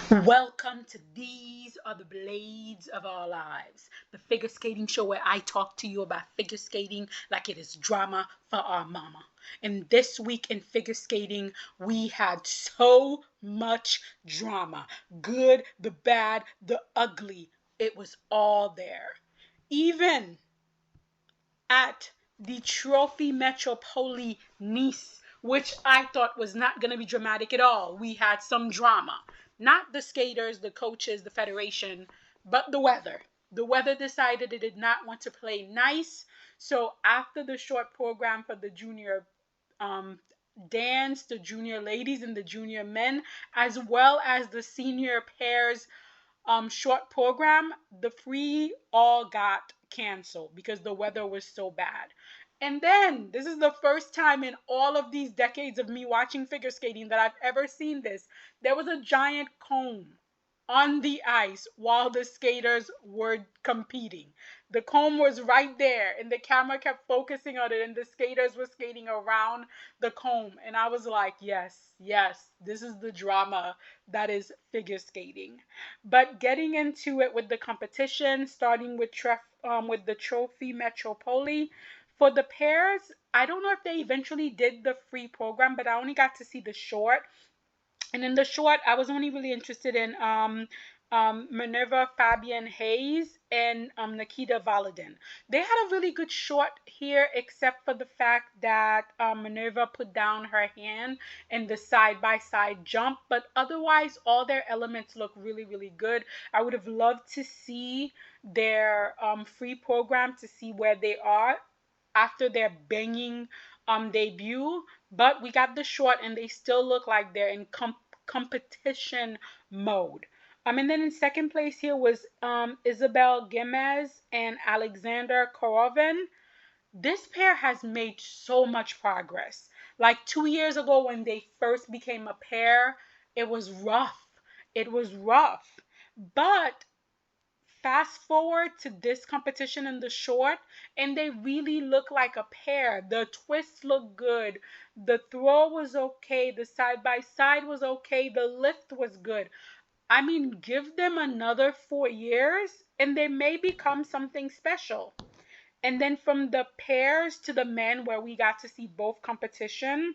Welcome to These Are the Blades of Our Lives, the figure skating show where I talk to you about figure skating like it is drama for our mama. And this week in figure skating, we had so much drama. Good, the bad, the ugly. It was all there. Even at the Trophy Metropole Nice, which I thought was not going to be dramatic at all. We had some drama. Not the skaters, the coaches, the federation, but the weather. The weather decided it did not want to play nice. So after the short program for the junior um, dance, the junior ladies and the junior men, as well as the senior pairs short program, the free all got canceled because the weather was so bad. And then this is the first time in all of these decades of me watching figure skating that I've ever seen this. There was a giant cone on the ice while the skaters were competing. The comb was right there, and the camera kept focusing on it, and the skaters were skating around the comb. And I was like, yes, yes, this is the drama that is figure skating. But getting into it with the competition, starting with the Trophy Metropole. For the pairs, I don't know if they eventually did the free program, but I only got to see the short. And in the short, I was only really interested in Minerva Fabian Hayes and Nikita Valadin. They had a really good short here, except for the fact that Minerva put down her hand in the side by side jump. But otherwise, all their elements look really, really good. I would have loved to see their free program to see where they are after their banging debut, but we got the short and they still look like they're in competition mode. And then in second place here was Isabel Gemez and Alexander Korovin. This pair has made so much progress. Like 2 years ago when they first became a pair, it was rough. It was rough. But fast forward to this competition in the short, and they really look like a pair. The twist looked good, the throw was okay, the side by side was okay, the lift was good. I mean, give them another 4 years and they may become something special. And then from the pairs to the men, where we got to see both competition,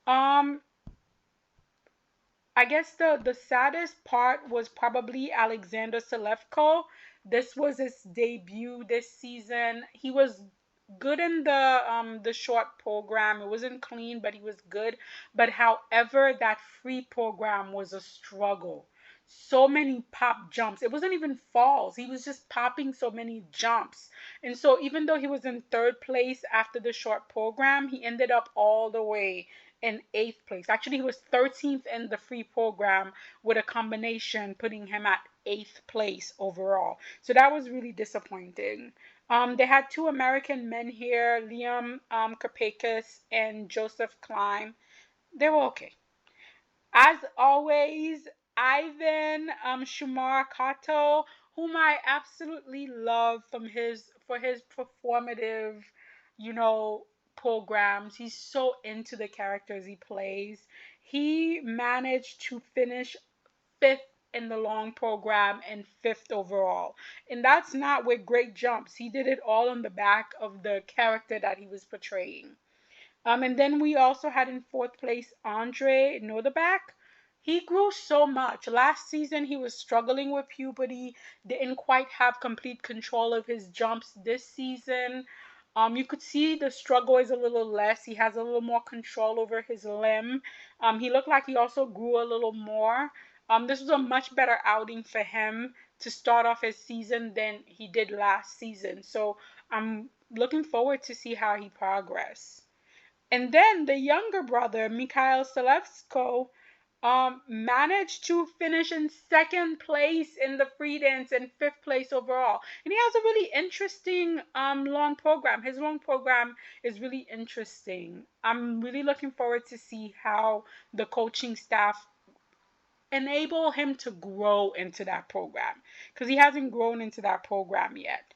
um I guess the saddest part was probably Alexander Selevko. This was his debut this season. He was good in the short program. It wasn't clean, but he was good. But however, that free program was a struggle. So many pop jumps. It wasn't even falls. He was just popping so many jumps. And so even though he was in third place after the short program, he ended up all the way in eighth place. Actually, he was 13th in the free program with a combination putting him at eighth place overall. So that was really disappointing. They had two American men here, Liam Karpakis and Joseph Klein. They were okay. As always, Ivan Shumar Kato, whom I absolutely love for his performative, you know, programs. He's so into the characters he plays. He managed to finish fifth in the long program and fifth overall. And that's not with great jumps. He did it all on the back of the character that he was portraying. And then we also had in fourth place Andre Nodeback. He grew so much. Last season he was struggling with puberty, didn't quite have complete control of his jumps this season. You could see the struggle is a little less. He has a little more control over his limb. He looked like he also grew a little more. This was a much better outing for him to start off his season than he did last season. So I'm looking forward to see how he progresses. And then the younger brother, Mikhail Selevsko, managed to finish in second place in the free dance and fifth place overall. And he has a really interesting long program. His long program is really interesting. I'm really looking forward to see how the coaching staff enable him to grow into that program, because he hasn't grown into that program yet.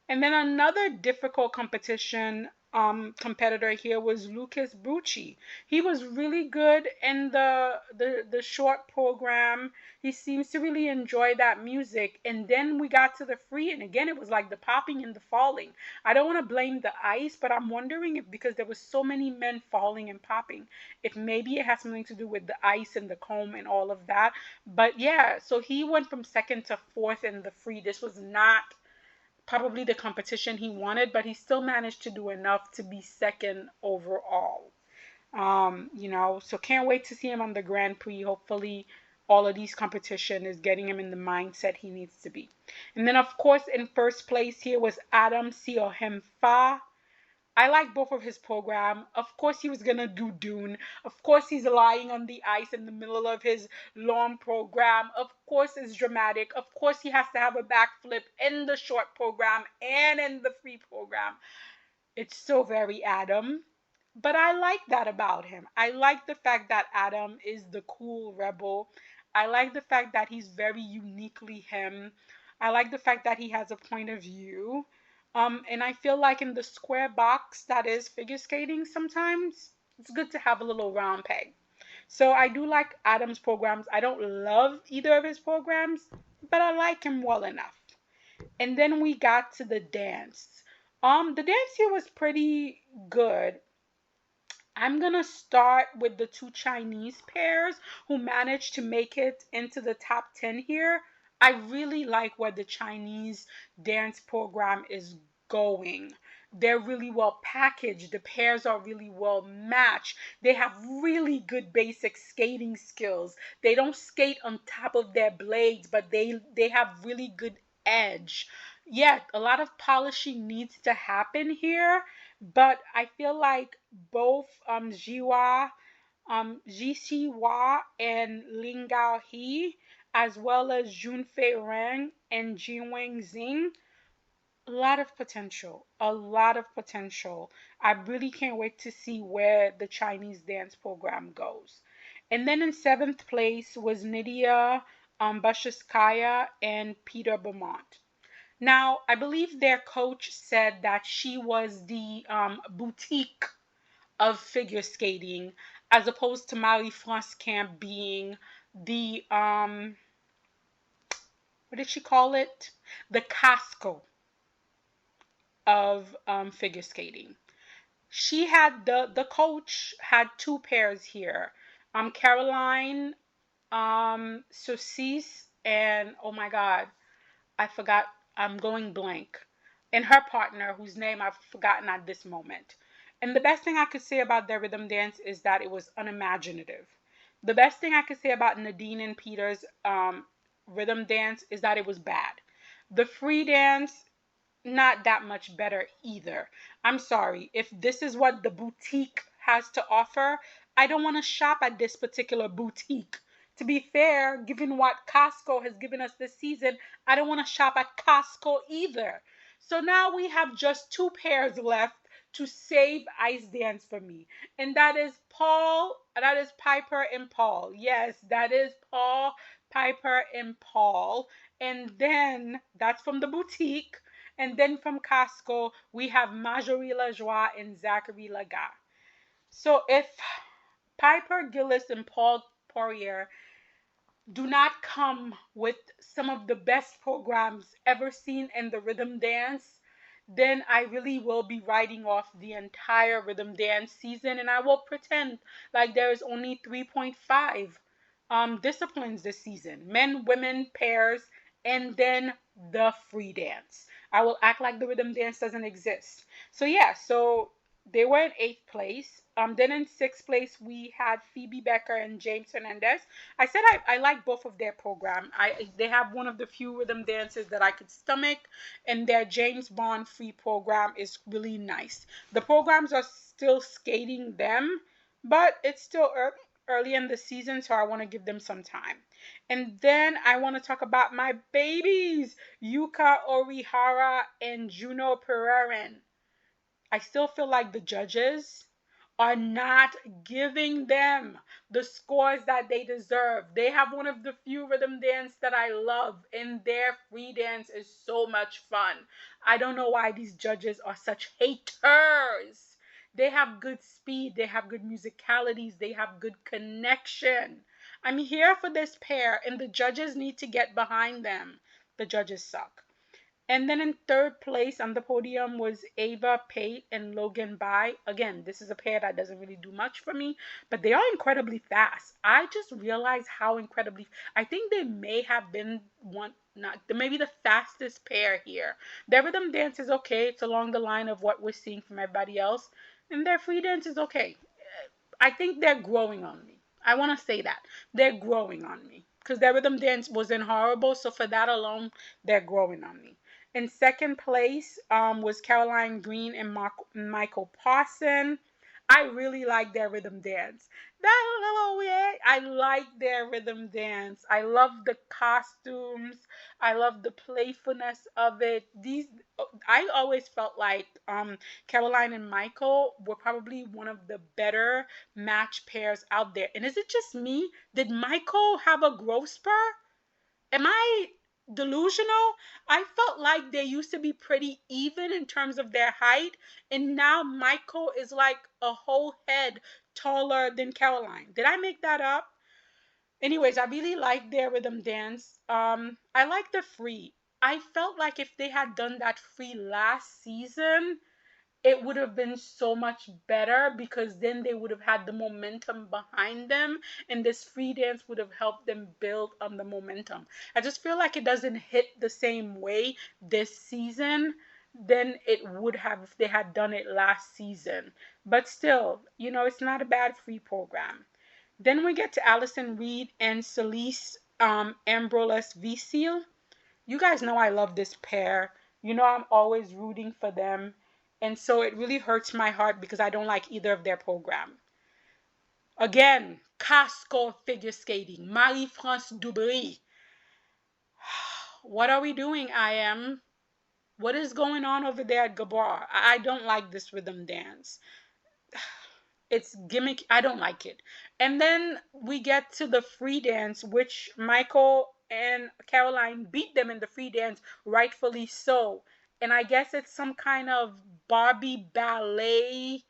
And then another difficult competition competitor here was Lucas Bucci. He was really good in the short program. He seems to really enjoy that music. And then we got to the free, and again it was like the popping and the falling. I don't want to blame the ice, but I'm wondering if because there was so many men falling and popping, if maybe it has something to do with the ice and the comb and all of that. But yeah, so he went from second to fourth in the free. This was not probably the competition he wanted, but he still managed to do enough to be second overall. So can't wait to see him on the Grand Prix. Hopefully, all of these competition is getting him in the mindset he needs to be. And then, of course, in first place here was Adam Siohemfa. I like both of his program. Of course, he was gonna do Dune. Of course, he's lying on the ice in the middle of his long program. Of course, it's dramatic. Of course, he has to have a backflip in the short program and in the free program. It's so very Adam. But I like that about him. I like the fact that Adam is the cool rebel. I like the fact that he's very uniquely him. I like the fact that he has a point of view. And I feel like in the square box that is figure skating, sometimes it's good to have a little round peg. So I do like Adam's programs. I don't love either of his programs, but I like him well enough. And then we got to the dance. The dance here was pretty good. I'm gonna start with the two Chinese pairs who managed to make it into the top 10 here. I really like where the Chinese dance program is going. They're really well packaged. The pairs are really well matched. They have really good basic skating skills. They don't skate on top of their blades, but they have really good edge. Yeah, a lot of polishing needs to happen here, but I feel like both Jisiwa and Ling Gao He, as well as Junfei Reng and Jiweng Xing, a lot of potential. A lot of potential. I really can't wait to see where the Chinese dance program goes. And then in seventh place was Nydia Bashevskaya and Peter Beaumont. Now, I believe their coach said that she was the boutique of figure skating, as opposed to Marie-France Camp being the, what did she call it? The Costco of figure skating. She had the coach had two pairs here. Caroline Sosis and oh my God, I forgot. I'm going blank. And her partner, whose name I've forgotten at this moment. And the best thing I could say about their rhythm dance is that it was unimaginative. The best thing I could say about Nadine and Peter's rhythm dance is that it was bad. The free dance, not that much better either. I'm sorry. If this is what the boutique has to offer, I don't want to shop at this particular boutique. To be fair, given what Costco has given us this season, I don't want to shop at Costco either. So now we have just two pairs left to save Ice Dance for me. And that is Piper and Paul. Yes, that is Paul, Piper, and Paul. And then that's from the boutique. And then from Costco, we have Marjorie Lajoie and Zachary Laga. So if Piper Gillis and Paul Poirier do not come with some of the best programs ever seen in the rhythm dance, then I really will be writing off the entire rhythm dance season and I will pretend like there is only 3.5 disciplines this season: men, women, pairs, and then the free dance. I will act like the rhythm dance doesn't exist. So, yeah, so they were in eighth place. Then in sixth place, we had Phoebe Becker and James Hernandez. I said I like both of their program. They have one of the few rhythm dances that I could stomach, and their James Bond free program is really nice. The programs are still skating them, but it's still early in the season, so I want to give them some time. And then I want to talk about my babies, Yuka Orihara and Juno Pereira. I still feel like the judges are not giving them the scores that they deserve. They have one of the few rhythm dance that I love, and their free dance is so much fun. I don't know why these judges are such haters. They have good speed, they have good musicalities, they have good connection. I'm here for this pair, and the judges need to get behind them. The judges suck. And then in third place on the podium was Ava Pate and Logan Bai. Again, this is a pair that doesn't really do much for me, but they are incredibly fast. I just realized how incredibly, I think they may have been one, not maybe the fastest pair here. Their rhythm dance is okay. It's along the line of what we're seeing from everybody else. And their free dance is okay. I think they're growing on me. I want to say that. They're growing on me. Because their rhythm dance wasn't horrible. So for that alone, they're growing on me. In second place was Caroline Green and Michael Parson. I really like their rhythm dance. That little weird. I like their rhythm dance. I love the costumes. I love the playfulness of it. I always felt like Caroline and Michael were probably one of the better match pairs out there. And is it just me? Did Michael have a growth spur? Am I delusional? I felt like they used to be pretty even in terms of their height, and now Michael is like a whole head taller than Caroline. Did I make that up? Anyways, I really like their rhythm dance. I like the free. I felt like if they had done that free last season, it would have been so much better because then they would have had the momentum behind them, and this free dance would have helped them build on the momentum. I just feel like it doesn't hit the same way this season than it would have if they had done it last season. But still, it's not a bad free program. Then we get to Allison Reed and Celeste Ambrolas Visil. You guys know I love this pair. I'm always rooting for them. And so it really hurts my heart because I don't like either of their program. Again, Casco figure skating, Marie-France Dubry. What are we doing, IM? What is going on over there at Gabar? I don't like this rhythm dance. It's gimmick. I don't like it. And then we get to the free dance, which Michael and Caroline beat them in the free dance, rightfully so. And I guess it's some kind of Barbie ballet.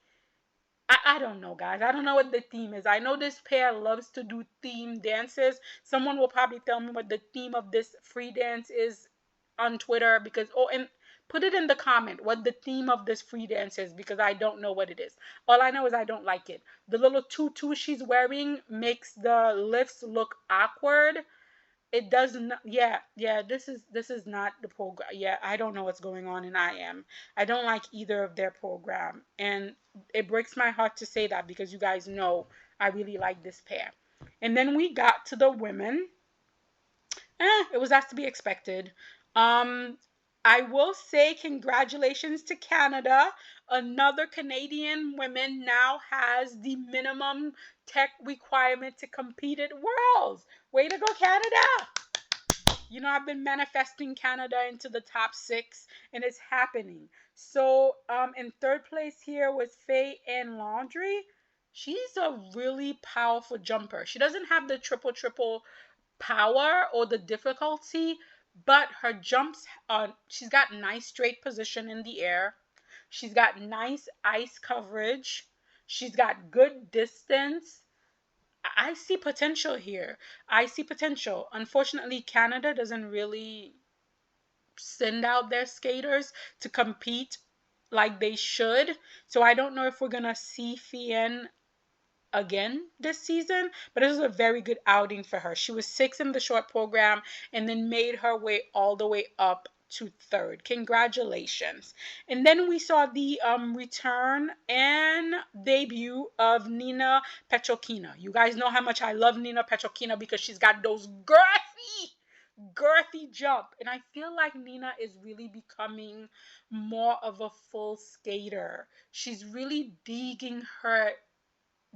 I don't know, guys. I don't know what the theme is. I know this pair loves to do theme dances. Someone will probably tell me what the theme of this free dance is on Twitter and put it in the comment what the theme of this free dance is because I don't know what it is. All I know is I don't like it. The little tutu she's wearing makes the lifts look awkward. It does not. Yeah, this is not the program. Yeah, I don't know what's going on in I don't like either of their program, and it breaks my heart to say that because you guys know I really like this pair. And then we got to the women. It was as to be expected. Um, I will say congratulations to Canada. Another Canadian woman now has the minimum tech requirement to compete at Worlds. Way to go, Canada! I've been manifesting Canada into the top 6, and it's happening. So, in third place here was Faye Ann Laundry. She's a really powerful jumper. She doesn't have the triple power or the difficulty, but her jumps she's got nice straight position in the air. She's got nice ice coverage. She's got good distance. I see potential here. I see potential. Unfortunately, Canada doesn't really send out their skaters to compete like they should. So I don't know if we're going to see Fien again this season, but it was a very good outing for her. She was 6th in the short program and then made her way all the way up to 3rd. Congratulations. And then we saw the return and debut of Nina Petrokina. You guys know how much I love Nina Petrokina because she's got those girthy jump, and I feel like Nina is really becoming more of a full skater. She's really digging her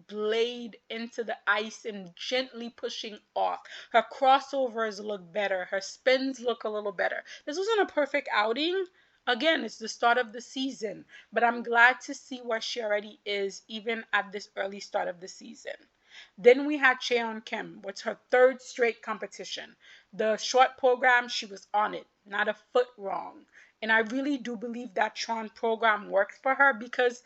blade into the ice and gently pushing off. Her crossovers look better. Her spins look a little better. This wasn't a perfect outing. Again, it's the start of the season, but I'm glad to see where she already is, even at this early start of the season. Then we had Cheon Kim. What's her 3rd straight competition? The short program, she was on it, not a foot wrong. And I really do believe that Tron program works for her because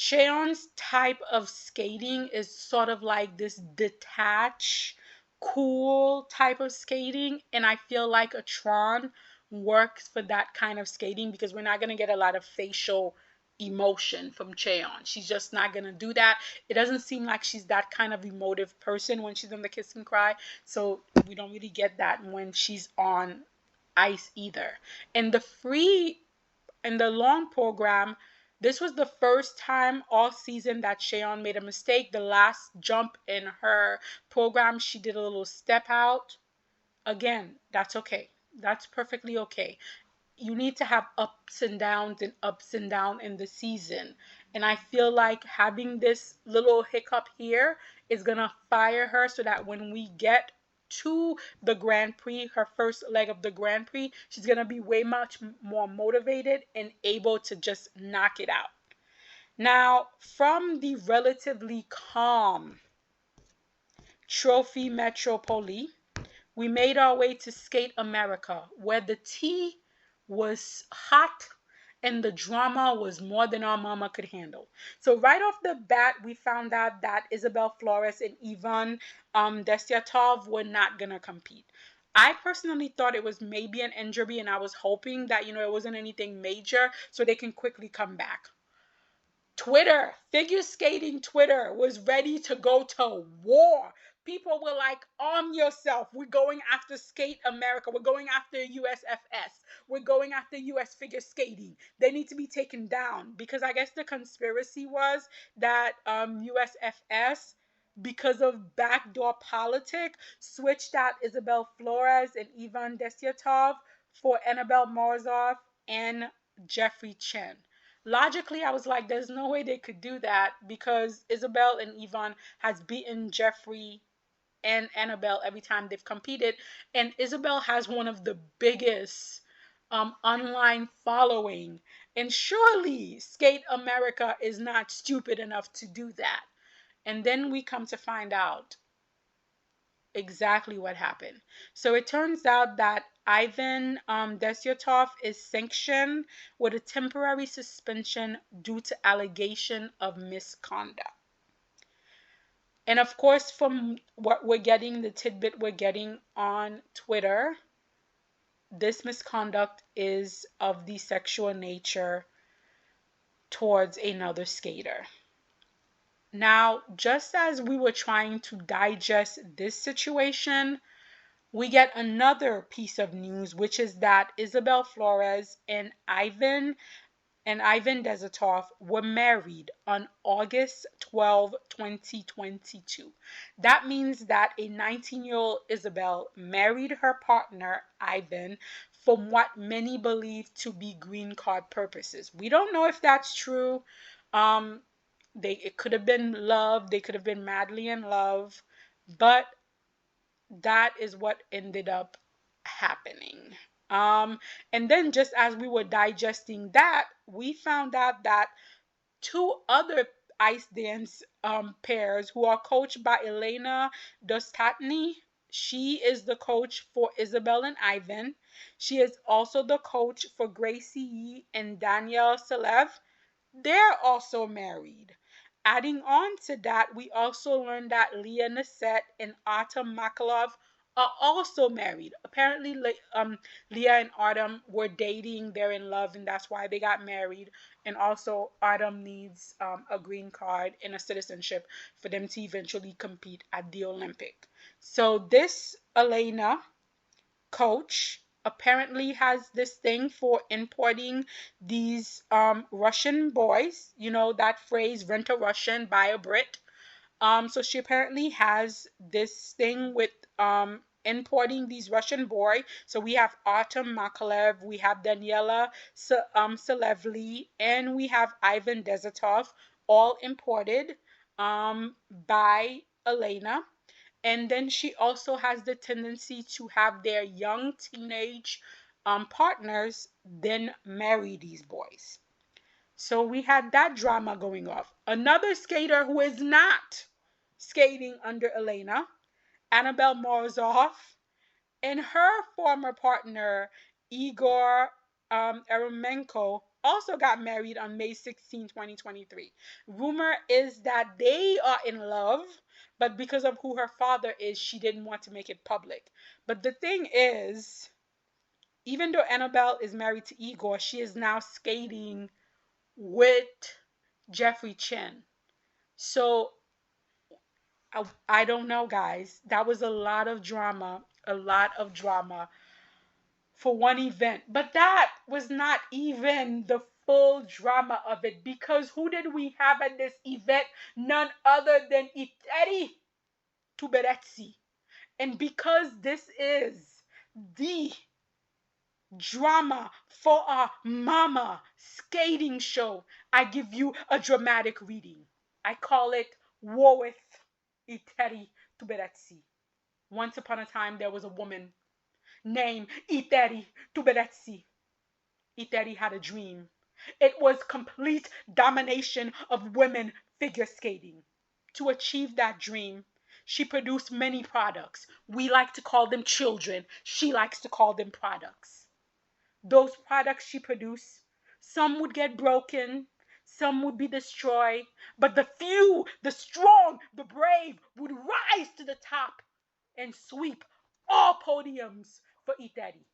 Cheon's type of skating is sort of like this detached, cool type of skating, and I feel like a Tron works for that kind of skating because we're not going to get a lot of facial emotion from Cheon. She's just not going to do that. It doesn't seem like she's that kind of emotive person when she's on the Kiss and Cry, so we don't really get that when she's on ice either. And the long program, this was the first time all season that Cheon made a mistake. The last jump in her program, she did a little step out. Again, that's okay. That's perfectly okay. You need to have ups and downs in the season. And I feel like having this little hiccup here is going to fire her so that when we get to the Grand Prix, her first leg of the Grand Prix, she's going to be way much more motivated and able to just knock it out. Now, from the relatively calm Trophy Metropole, we made our way to Skate America, where the tea was hot and the drama was more than our mama could handle. So right off the bat, we found out that Isabel Flores and Ivan Desyatov were not going to compete. I personally thought it was maybe an injury, and I was hoping that, it wasn't anything major so they can quickly come back. Twitter, figure skating Twitter was ready to go to war. People were like, arm yourself. We're going after Skate America. We're going after USFS. We're going after US figure skating. They need to be taken down because I guess the conspiracy was that USFS, because of backdoor politic, switched out Isabel Flores and Ivan Desyatov for Annabelle Morozov and Jeffrey Chen. Logically, I was like, there's no way they could do that because Isabel and Ivan has beaten Jeffrey and Annabelle every time they've competed, and Isabel has one of the biggest online following, and surely Skate America is not stupid enough to do that. And then we come to find out exactly what happened. So it turns out that Ivan Desyatov is sanctioned with a temporary suspension due to allegation of misconduct. And of course, from what we're getting, the tidbit we're getting on Twitter, this misconduct is of the sexual nature towards another skater. Now, just as we were trying to digest this situation, we get another piece of news, which is that Isabel Flores and Ivan Desyatov were married on August 12, 2022. That means that a 19-year-old Isabel married her partner, Ivan, from what many believe to be green card purposes. We don't know if that's true. It could have been love. They could have been madly in love. But that is what ended up happening. And then just as we were digesting that, we found out that two other ice dance pairs who are coached by Elena Dostatny. She is the coach for Isabel and Ivan. She is also the coach for Gracie Yee and Danielle Selev. They're also married. Adding on to that, we also learned that Leah Nasset and Artem Makalov are also married. Apparently, Leah and Artem were dating, they're in love, and that's why they got married. And also, Artem needs a green card and a citizenship for them to eventually compete at the Olympic. So this Elena coach apparently has this thing for importing these Russian boys, that phrase, rent a Russian, buy a Brit. So she apparently has this thing with importing these Russian boys. So we have Artem Makalev, we have Daniela Selevli, and we have Ivan Desyatov, all imported by Elena. And then she also has the tendency to have their young teenage partners then marry these boys. So we had that drama going off. Another skater who is not skating under Elena, Annabelle Morozov, and her former partner, Igor Eremenko, also got married on May 16, 2023. Rumor is that they are in love, but because of who her father is, she didn't want to make it public. But the thing is, even though Annabelle is married to Igor, she is now skating with Jeffrey Chin. So I don't know, guys. That was a lot of drama, for one event. But that was not even the full drama of it, because who did we have at this event? None other than Teamplushenko. And because this is the drama for our mama skating show, I give you a dramatic reading. I call it War with Ekaterina. Once upon a time, there was a woman named Ekaterina. Ekaterina had a dream. It was complete domination of women figure skating. To achieve that dream, she produced many products. We like to call them children. She likes to call them products. Those products she produced, some would get broken, some would be destroyed, but the few, the strong, the brave would rise to the top and sweep all podiums for Ekaterina.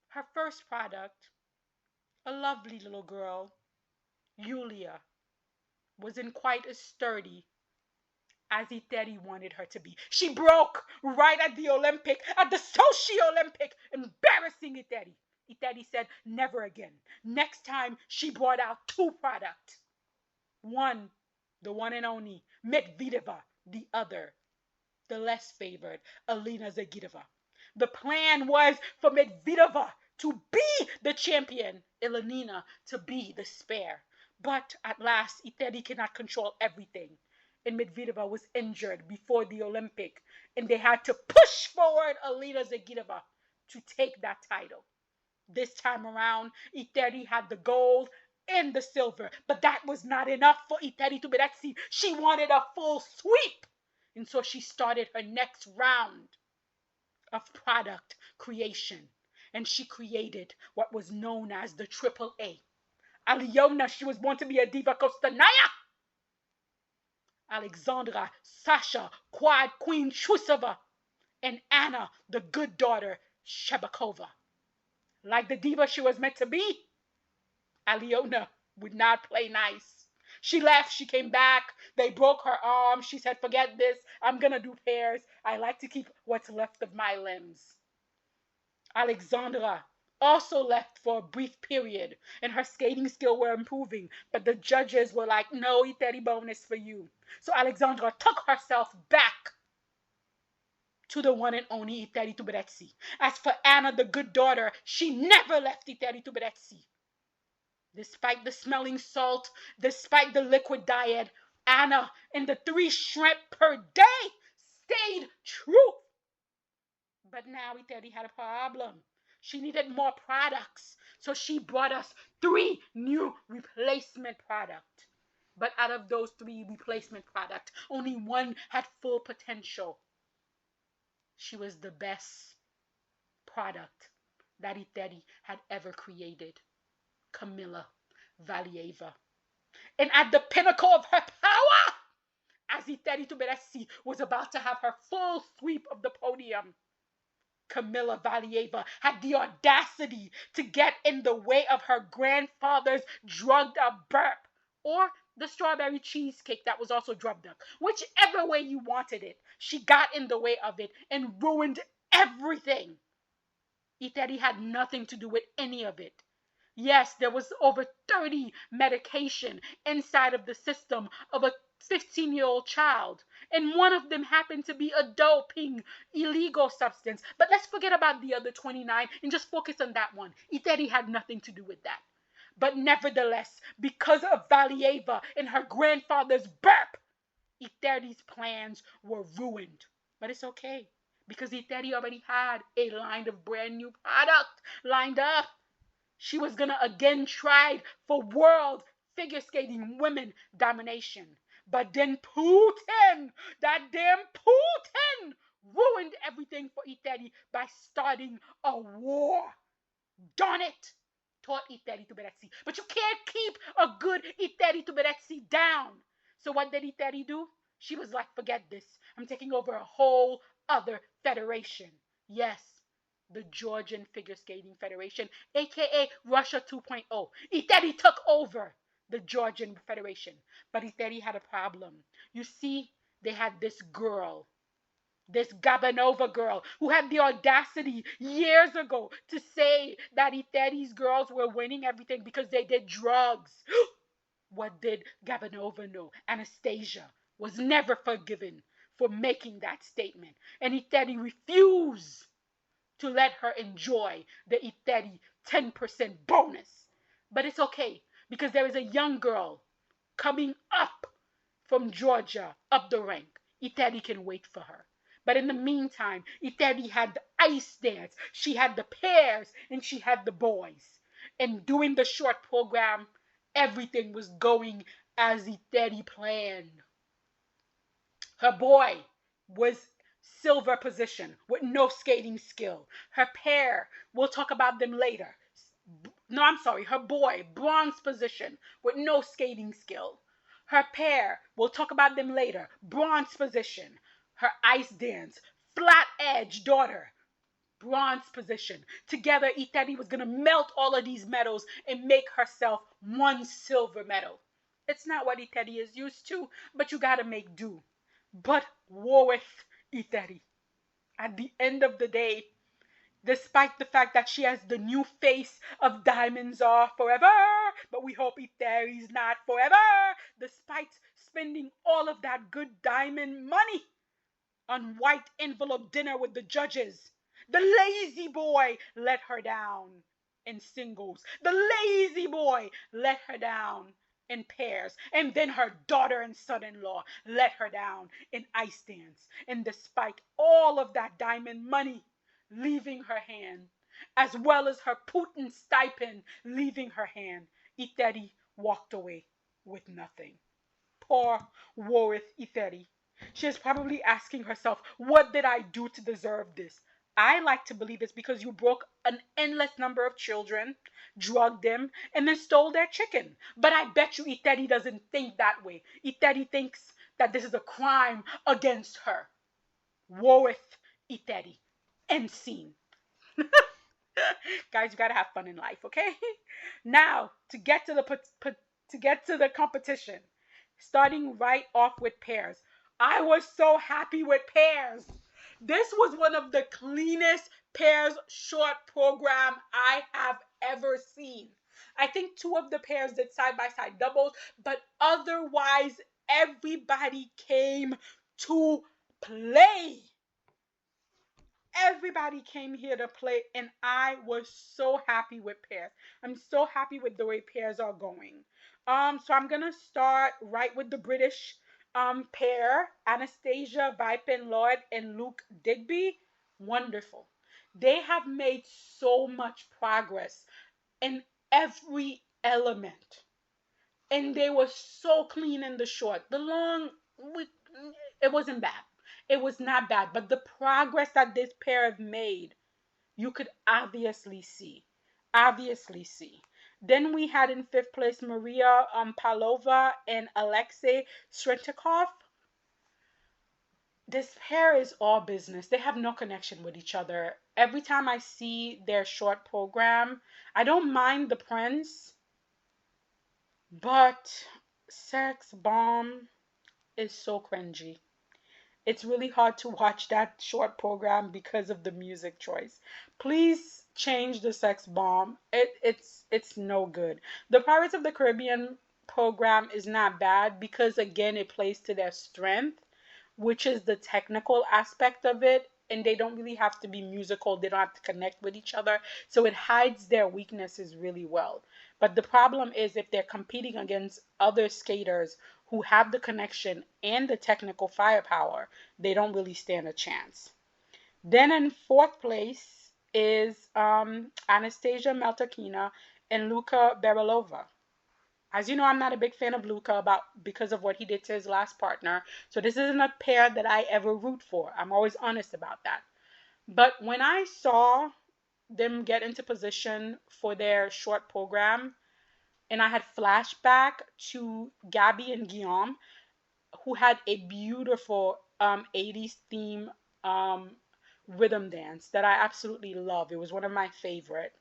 Her first product, a lovely little girl, Yulia, wasn't quite as sturdy as Ekaterina wanted her to be. She broke right at the Olympic, at the Sochi Olympic, embarrassing Ekaterina. Ekaterina said never again. Next time, she brought out two products. One, the one and only Medvedeva. The other, the less favored, Alina Zagitova. The plan was for Medvedeva to be the champion, Elenina to be the spare. But at last, Ekaterina cannot control everything. And Medvedeva was injured before the Olympic, and they had to push forward Alina Zagitova to take that title. This time around, Ekaterina had the gold and the silver, but that was not enough for Ekaterina. She wanted a full sweep, and so she started her next round of product creation, and she created what was known as the Triple A. Aljona, she was born to be a diva Kostanaya. Alexandra, Sasha, Quad Queen Chusova, and Anna, the good daughter, Shebakova. Like the diva she was meant to be, Aljona would not play nice. She left, she came back, they broke her arm. She said, forget this, I'm gonna do pairs. I like to keep what's left of my limbs. Alexandra also left for a brief period, and her skating skill were improving, but the judges were like, no, Ekaterina bonus for you. So Alexandra took herself back to the one and only Ekaterina. As for Anna, the good daughter, she never left Ekaterina. Despite the smelling salt, despite the liquid diet, Anna and the 3 shrimp per day stayed true. But now Ekaterina had a problem. She needed more products, so she brought us 3 new replacement products. But out of those 3 replacement products, only one had full potential. She was the best product that Ekaterina had ever created. Kamila Valieva. And at the pinnacle of her power, as Ekaterina was about to have her full sweep of the podium, Kamila Valieva had the audacity to get in the way of her grandfather's drugged up burp, or the strawberry cheesecake that was also drugged up. Whichever way you wanted it, she got in the way of it and ruined everything. Ekaterina had nothing to do with any of it. Yes, there was over 30 medication inside of the system of a 15-year-old child, and one of them happened to be a doping, illegal substance. But let's forget about the other 29 and just focus on that one. Ekaterina had nothing to do with that. But nevertheless, because of Valieva and her grandfather's burp, Ekaterina's plans were ruined. But it's okay, because Ekaterina already had a line of brand new product lined up. She was gonna again try for world figure skating women domination. But then Putin, that damn Putin, ruined everything for Ekaterina by starting a war. Darn it! taught Ekaterina, but you can't keep a good Ekaterina down. So what did Ekaterina do? She was like, forget this. I'm taking over a whole other federation. Yes, the Georgian Figure Skating Federation, aka Russia 2.0. Ekaterina took over the Georgian Federation. But Ekaterina had a problem. You see, they had this girl, this Gabanova girl, who had the audacity years ago to say that Ekaterina's girls were winning everything because they did drugs. What did Gabanova know? Anastasia was never forgiven for making that statement. And Ekaterina refused to let her enjoy the Ekaterina 10% bonus. But it's okay, because there is a young girl coming up from Georgia up the rank. Ekaterina can wait for her. But in the meantime, Ekaterina had the ice dance, she had the pairs, and she had the boys. And doing the short program, everything was going as Ekaterina planned. Her boy was silver position with no skating skill. Her pair, we'll talk about them later. No, I'm sorry, her boy, bronze position with no skating skill. Her pair, we'll talk about them later, bronze position. Her ice dance, flat edge daughter, bronze position. Together, Ekaterina was going to melt all of these medals and make herself one silver medal. It's not what Ekaterina is used to, but you got to make do. But war with Ekaterina. At the end of the day, despite the fact that she has the new face of diamonds are forever, but we hope Ekaterina's not forever, despite spending all of that good diamond money on white envelope dinner with the judges, the lazy boy let her down in singles. The lazy boy let her down in pairs. And then her daughter and son-in-law let her down in ice dance. And despite all of that diamond money leaving her hand, as well as her Putin stipend leaving her hand, Ekaterina walked away with nothing. Poor Warith Ekaterina. She is probably asking herself, what did I do to deserve this? I like to believe it's because you broke an endless number of children, drugged them, and then stole their chicken. But I bet you Ekaterina doesn't think that way. Ekaterina thinks that this is a crime against her. Warith Ekaterina. End scene. Guys, you gotta have fun in life, okay? Now, to get to the competition, starting right off with pairs. I was so happy with pairs. This was one of the cleanest pairs short program I have ever seen. I think two of the pairs did side by side doubles, but otherwise everybody came to play. Everybody came here to play, and I was so happy with pairs. I'm so happy with the way pairs are going. So I'm gonna start right with the British pair, Anastasia Vipin Lloyd and Luke Digby. Wonderful. They have made so much progress in every element, and they were so clean in the short. The long, it wasn't bad. It was not bad, but the progress that this pair have made, you could obviously see. Obviously see. Then we had in fifth place Maria Pavlova and Alexei Srentikov. This pair is all business. They have no connection with each other. Every time I see their short program, I don't mind the prince, but Sex Bomb is so cringy. It's really hard to watch that short program because of the music choice. Please change the Sex Bomb. It's no good. The Pirates of the Caribbean program is not bad because again it plays to their strength, which is the technical aspect of it, and they don't really have to be musical. They don't have to connect with each other. So it hides their weaknesses really well. But the problem is if they're competing against other skaters who have the connection and the technical firepower, they don't really stand a chance. Then in fourth place is Anastasia Maltakina and Luka Berilova. As you know, I'm not a big fan of Luka because of what he did to his last partner. So this isn't a pair that I ever root for. I'm always honest about that. But when I saw them get into position for their short program, and I had flashback to Gabby and Guillaume, who had a beautiful 80s theme um, rhythm dance that I absolutely love. It was one of my favorite.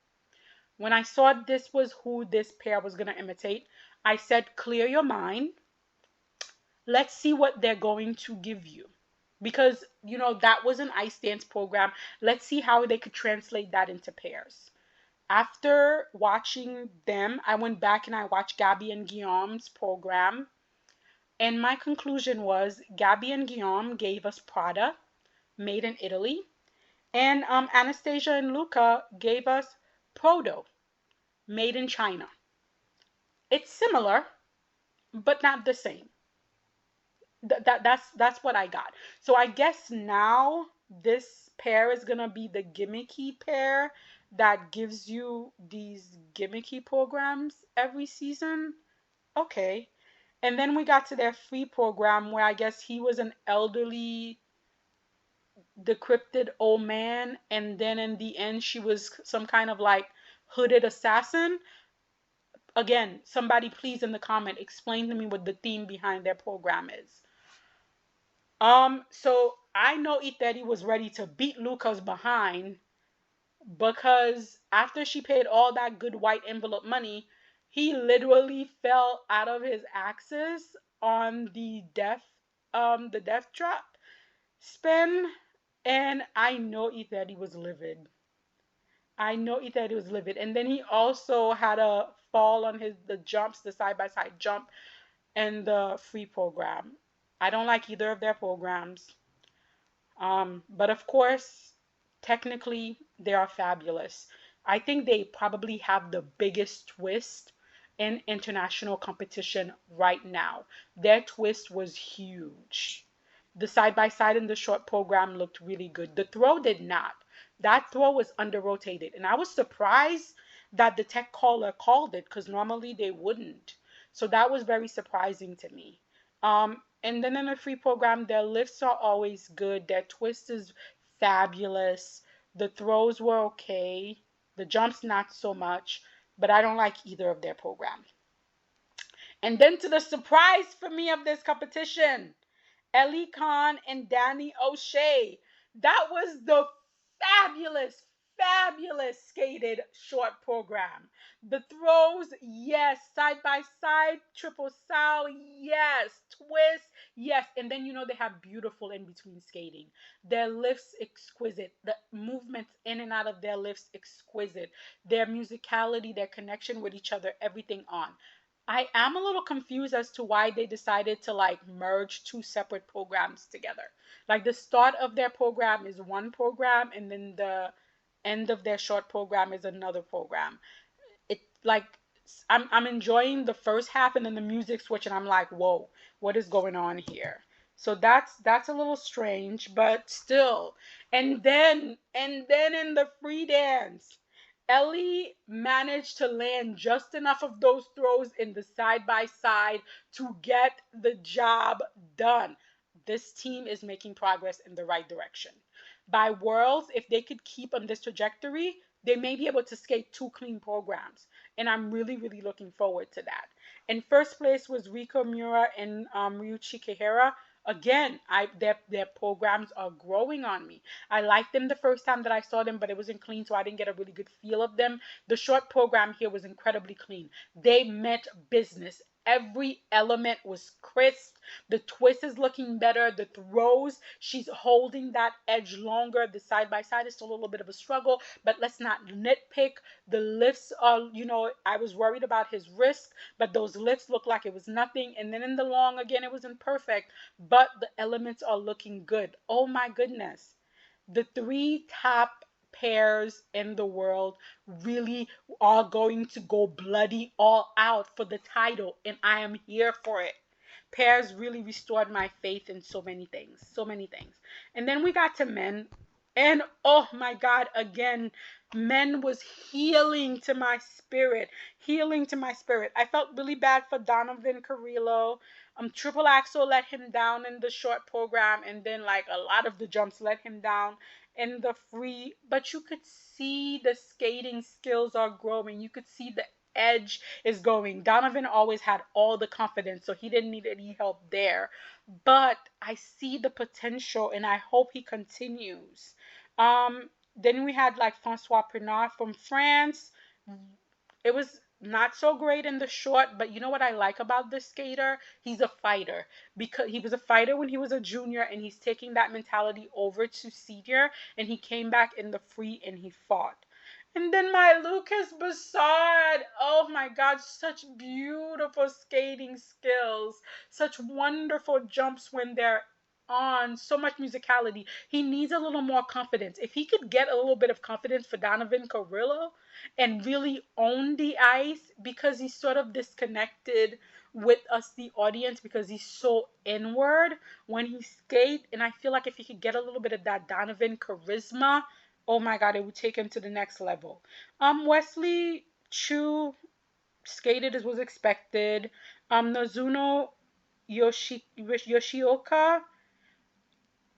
When I saw this was who this pair was going to imitate, I said, clear your mind. Let's see what they're going to give you. Because, that was an ice dance program. Let's see how they could translate that into pairs. After watching them, I went back and I watched Gabby and Guillaume's program. And my conclusion was Gabby and Guillaume gave us Prada, made in Italy. And Anastasia and Luca gave us Prodo, made in China. It's similar, but not the same. That's what I got. So I guess now this pair is gonna be the gimmicky pair that gives you these gimmicky programs every season. Okay. And then we got to their free program where I guess he was an elderly, decrepit old man, and then in the end she was some kind of like hooded assassin. Again, somebody please in the comment explain to me what the theme behind their program is. So I know Eteri was ready to beat Luca's behind because after she paid all that good white envelope money, he literally fell out of his axis on the death trap spin, and I know Eteri was livid. I know Eteri was livid. And then he also had a fall on the jumps, the side by side jump and the free program. I don't like either of their programs. But of course, technically, they are fabulous. I think they probably have the biggest twist in international competition right now. Their twist was huge. The side by side in the short program looked really good. The throw did not. That throw was under rotated. And I was surprised that the tech caller called it because normally they wouldn't. So that was very surprising to me. And then in the free program, their lifts are always good. Their twist is fabulous. The throws were okay. The jumps, not so much. But I don't like either of their programs. And then to the surprise for me of this competition, Ellie Khan and Danny O'Shea. That was the fabulous, fabulous skated short program. The throws, yes. Side by side, triple sow, yes. Twist, yes. And then they have beautiful in between skating. Their lifts, exquisite. The movements in and out of their lifts, exquisite. Their musicality, their connection with each other, everything on. I am a little confused as to why they decided to like merge two separate programs together. Like the start of their program is one program and then the end of their short program is another program. It like I'm enjoying the first half and then the music switch and I'm like, "Whoa, what is going on here?" So that's a little strange, but still. And then in the free dance, Ellie managed to land just enough of those throws in the side by side to get the job done. This team is making progress in the right direction. By Worlds, if they could keep on this trajectory, they may be able to skate two clean programs. And I'm really, really looking forward to that. In first place was Riko Mura and Ryuichi Kihara. Again, their programs are growing on me. I liked them the first time that I saw them, but it wasn't clean, so I didn't get a really good feel of them. The short program here was incredibly clean. They meant business. Every element was crisp. The twist is looking better. The throws, she's holding that edge longer. The side by side is still a little bit of a struggle, but let's not nitpick. The lifts are, I was worried about his wrist, but those lifts look like it was nothing. And then in the long, again, it wasn't perfect, but the elements are looking good. Oh my goodness. The three top pairs in the world really are going to go bloody all out for the title, and I am here for it. Pairs really restored my faith in so many things, so many things. And then we got to men, and oh my God, again, men was healing to my spirit, healing to my spirit. I felt really bad for Donovan Carrillo. Triple Axel let him down in the short program, and then like a lot of the jumps let him down. in the free, but you could see the skating skills are growing. You could see the edge is going. Donovan always had all the confidence, so he didn't need any help there. But I see the potential and I hope he continues. Then we had like Francois Prenard from France. It was not so great in the short, but you know what I like about this skater? He's a fighter, because he was a fighter when he was a junior and he's taking that mentality over to senior, and he came back in the free and he fought. And then my Lucas Bassard, oh my God, such beautiful skating skills, such wonderful jumps when they're on, so much musicality. He needs a little more confidence. If he could get a little bit of confidence for Donovan Carrillo and really own the ice, because he's sort of disconnected with us, the audience, because he's so inward when he skates. And I feel like if he could get a little bit of that Donovan charisma, oh my God, it would take him to the next level. Wesley Chu skated as was expected. Nozuno Yoshioka,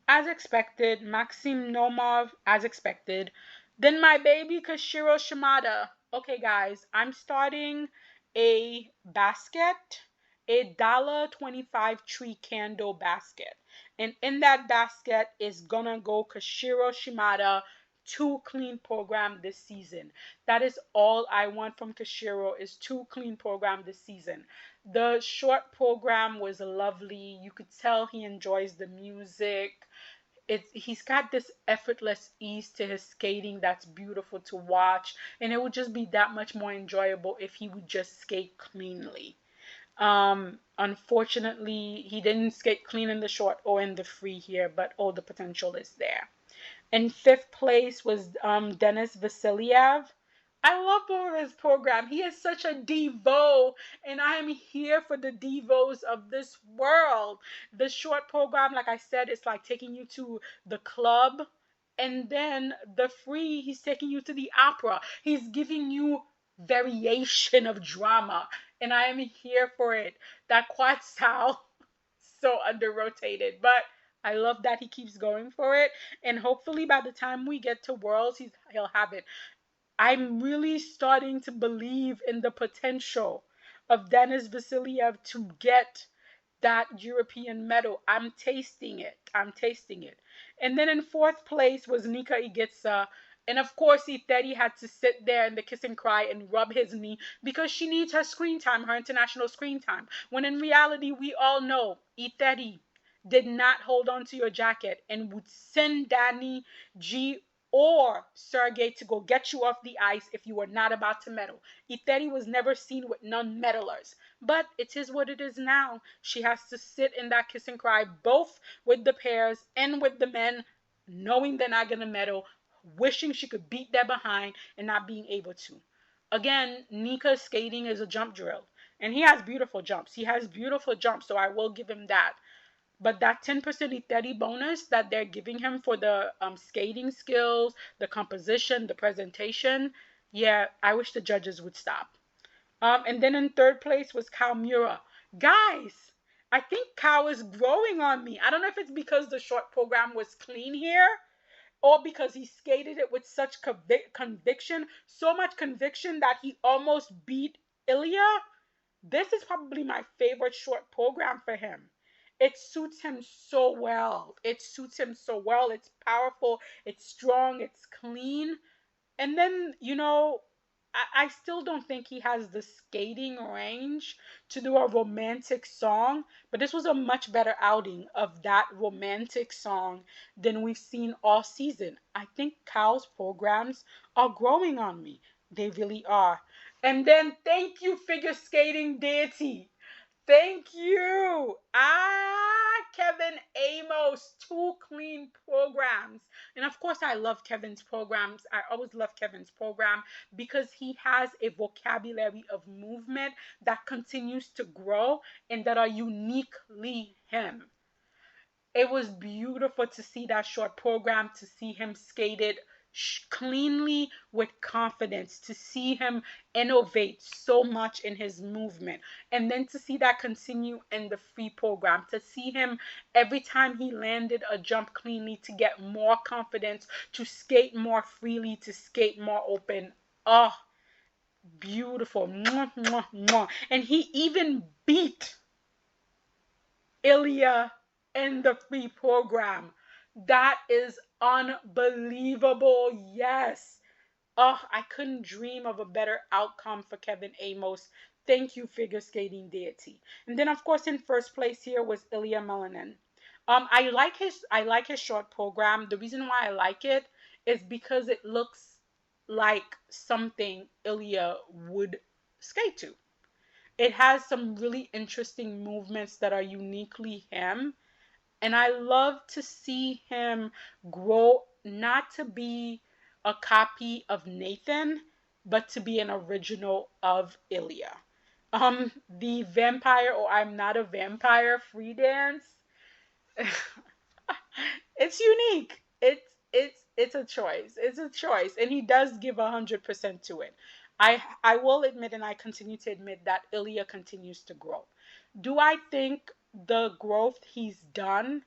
as expected. Maxim Nomov, as expected. Then my baby Kashiro Shimada. Okay, guys, I'm starting a basket, a $1.25 tree candle basket. And in that basket is gonna go Kashiro Shimada 2 clean program this season. That is all I want from Kashiro, is 2 clean program this season. The short program was lovely. You could tell he enjoys the music. He's got this effortless ease to his skating that's beautiful to watch, and it would just be that much more enjoyable if he would just skate cleanly. Unfortunately, he didn't skate clean in the short or in the free here, but oh, the potential is there. In fifth place was Denis Vasiliev. I love both of his program. He is such a divo, and I am here for the divos of this world. The short program, like I said, is like taking you to the club, and then the free, he's taking you to the opera. He's giving you variation of drama, and I am here for it. That quad style, so under rotated, but I love that he keeps going for it, and hopefully by the time we get to Worlds, he'll have it. I'm really starting to believe in the potential of Denis Vasiliev to get that European medal. I'm tasting it. I'm tasting it. And then in fourth place was Nika Igitsa. And of course, Iteri had to sit there in the kiss and cry and rub his knee because she needs her screen time, her international screen time. When in reality, we all know Iteri did not hold on to your jacket and would send Danny G or Sergei to go get you off the ice if you were not about to medal. Iteri was never seen with non-medalers. But it is what it is now. She has to sit in that kiss and cry, both with the pairs and with the men, knowing they're not going to medal, wishing she could beat their behind and not being able to. Again, Nika's skating is a jump drill. And he has beautiful jumps. He has beautiful jumps, so I will give him that. But that 10% Iteri bonus that they're giving him for the skating skills, the composition, the presentation, yeah, I wish the judges would stop. And then in third place was Kao Mura. Guys, I think Kao is growing on me. I don't know if it's because the short program was clean here or because he skated it with such conviction, so much conviction that he almost beat Ilya. This is probably my favorite short program for him. It suits him so well. It suits him so well. It's powerful, it's strong, it's clean. And then, I still don't think he has the skating range to do a romantic song, but this was a much better outing of that romantic song than we've seen all season. I think Cal's programs are growing on me. They really are. And then thank you, figure skating deity. Thank you. Kevin Amos, 2 clean programs. And of course, I love Kevin's programs. I always love Kevin's program because he has a vocabulary of movement that continues to grow and that are uniquely him. It was beautiful to see that short program, to see him skated cleanly with confidence, to see him innovate so much in his movement, and then to see that continue in the free program, to see him every time he landed a jump cleanly to get more confidence, to skate more freely, to skate more open. Oh, beautiful. Mwah, mwah, mwah. And he even beat Ilya in the free program. That is unbelievable. Yes. Oh, I couldn't dream of a better outcome for Kevin Amos. Thank you, figure skating deity. And then, of course, in first place here was Ilya Melanin. I like his short program. The reason why I like it is because it looks like something Ilya would skate to. It has some really interesting movements that are uniquely him. And I love to see him grow, not to be a copy of Nathan, but to be an original of Ilya. The vampire or I'm not a vampire free dance. It's unique. It's a choice. It's a choice, and he does give 100% to it. I will admit, and I continue to admit that Ilya continues to grow. Do I think the growth he's done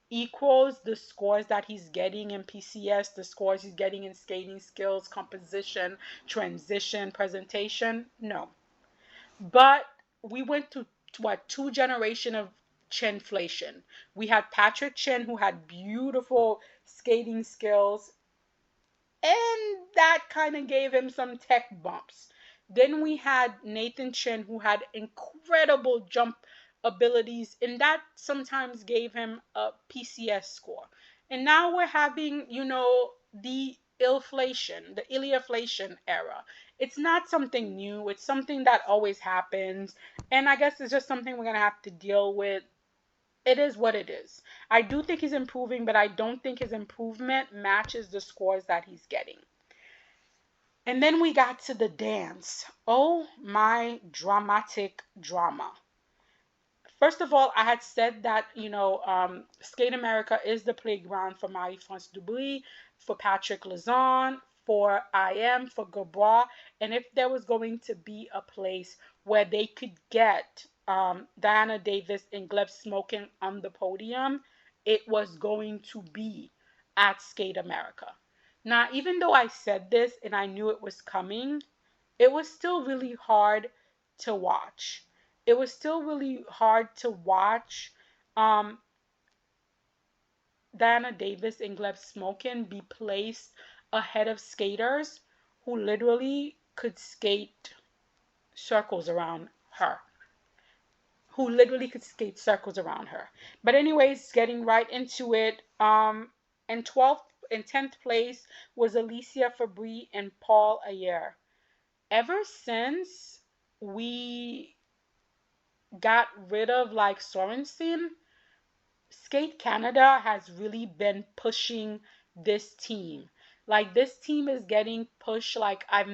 equals the scores that he's getting in PCS, the scores he's getting in skating skills, composition, transition, presentation? No. But we went to what, two generation of Chenflation. We had Patrick Chen, who had beautiful skating skills, and that kind of gave him some tech bumps. Then we had Nathan Chen, who had incredible jump abilities, and that sometimes gave him a PCS score. And now we're having, the inflation, the Iliaflation era. It's not something new, it's something that always happens. And I guess it's just something we're going to have to deal with. It is what it is. I do think he's improving, but I don't think his improvement matches the scores that he's getting. And then we got to the dance. Oh my dramatic drama. First of all, I had said that, Skate America is the playground for Marie-France Dubry, for Patrick Lazon, for IM, for Gabra. And if there was going to be a place where they could get Diana Davis and Gleb Smokin on the podium, it was going to be at Skate America. Now, even though I said this and I knew it was coming, it was still really hard to watch. It was still really hard to watch um, Diana Davis and Gleb Smokin be placed ahead of skaters who literally could skate circles around her. But anyways, getting right into it. In 12th and 10th place was Alicia Fabry and Paul Ayer. Ever since we got rid of like Sorensen, Skate Canada has really been pushing this team. Like this team is getting pushed like I've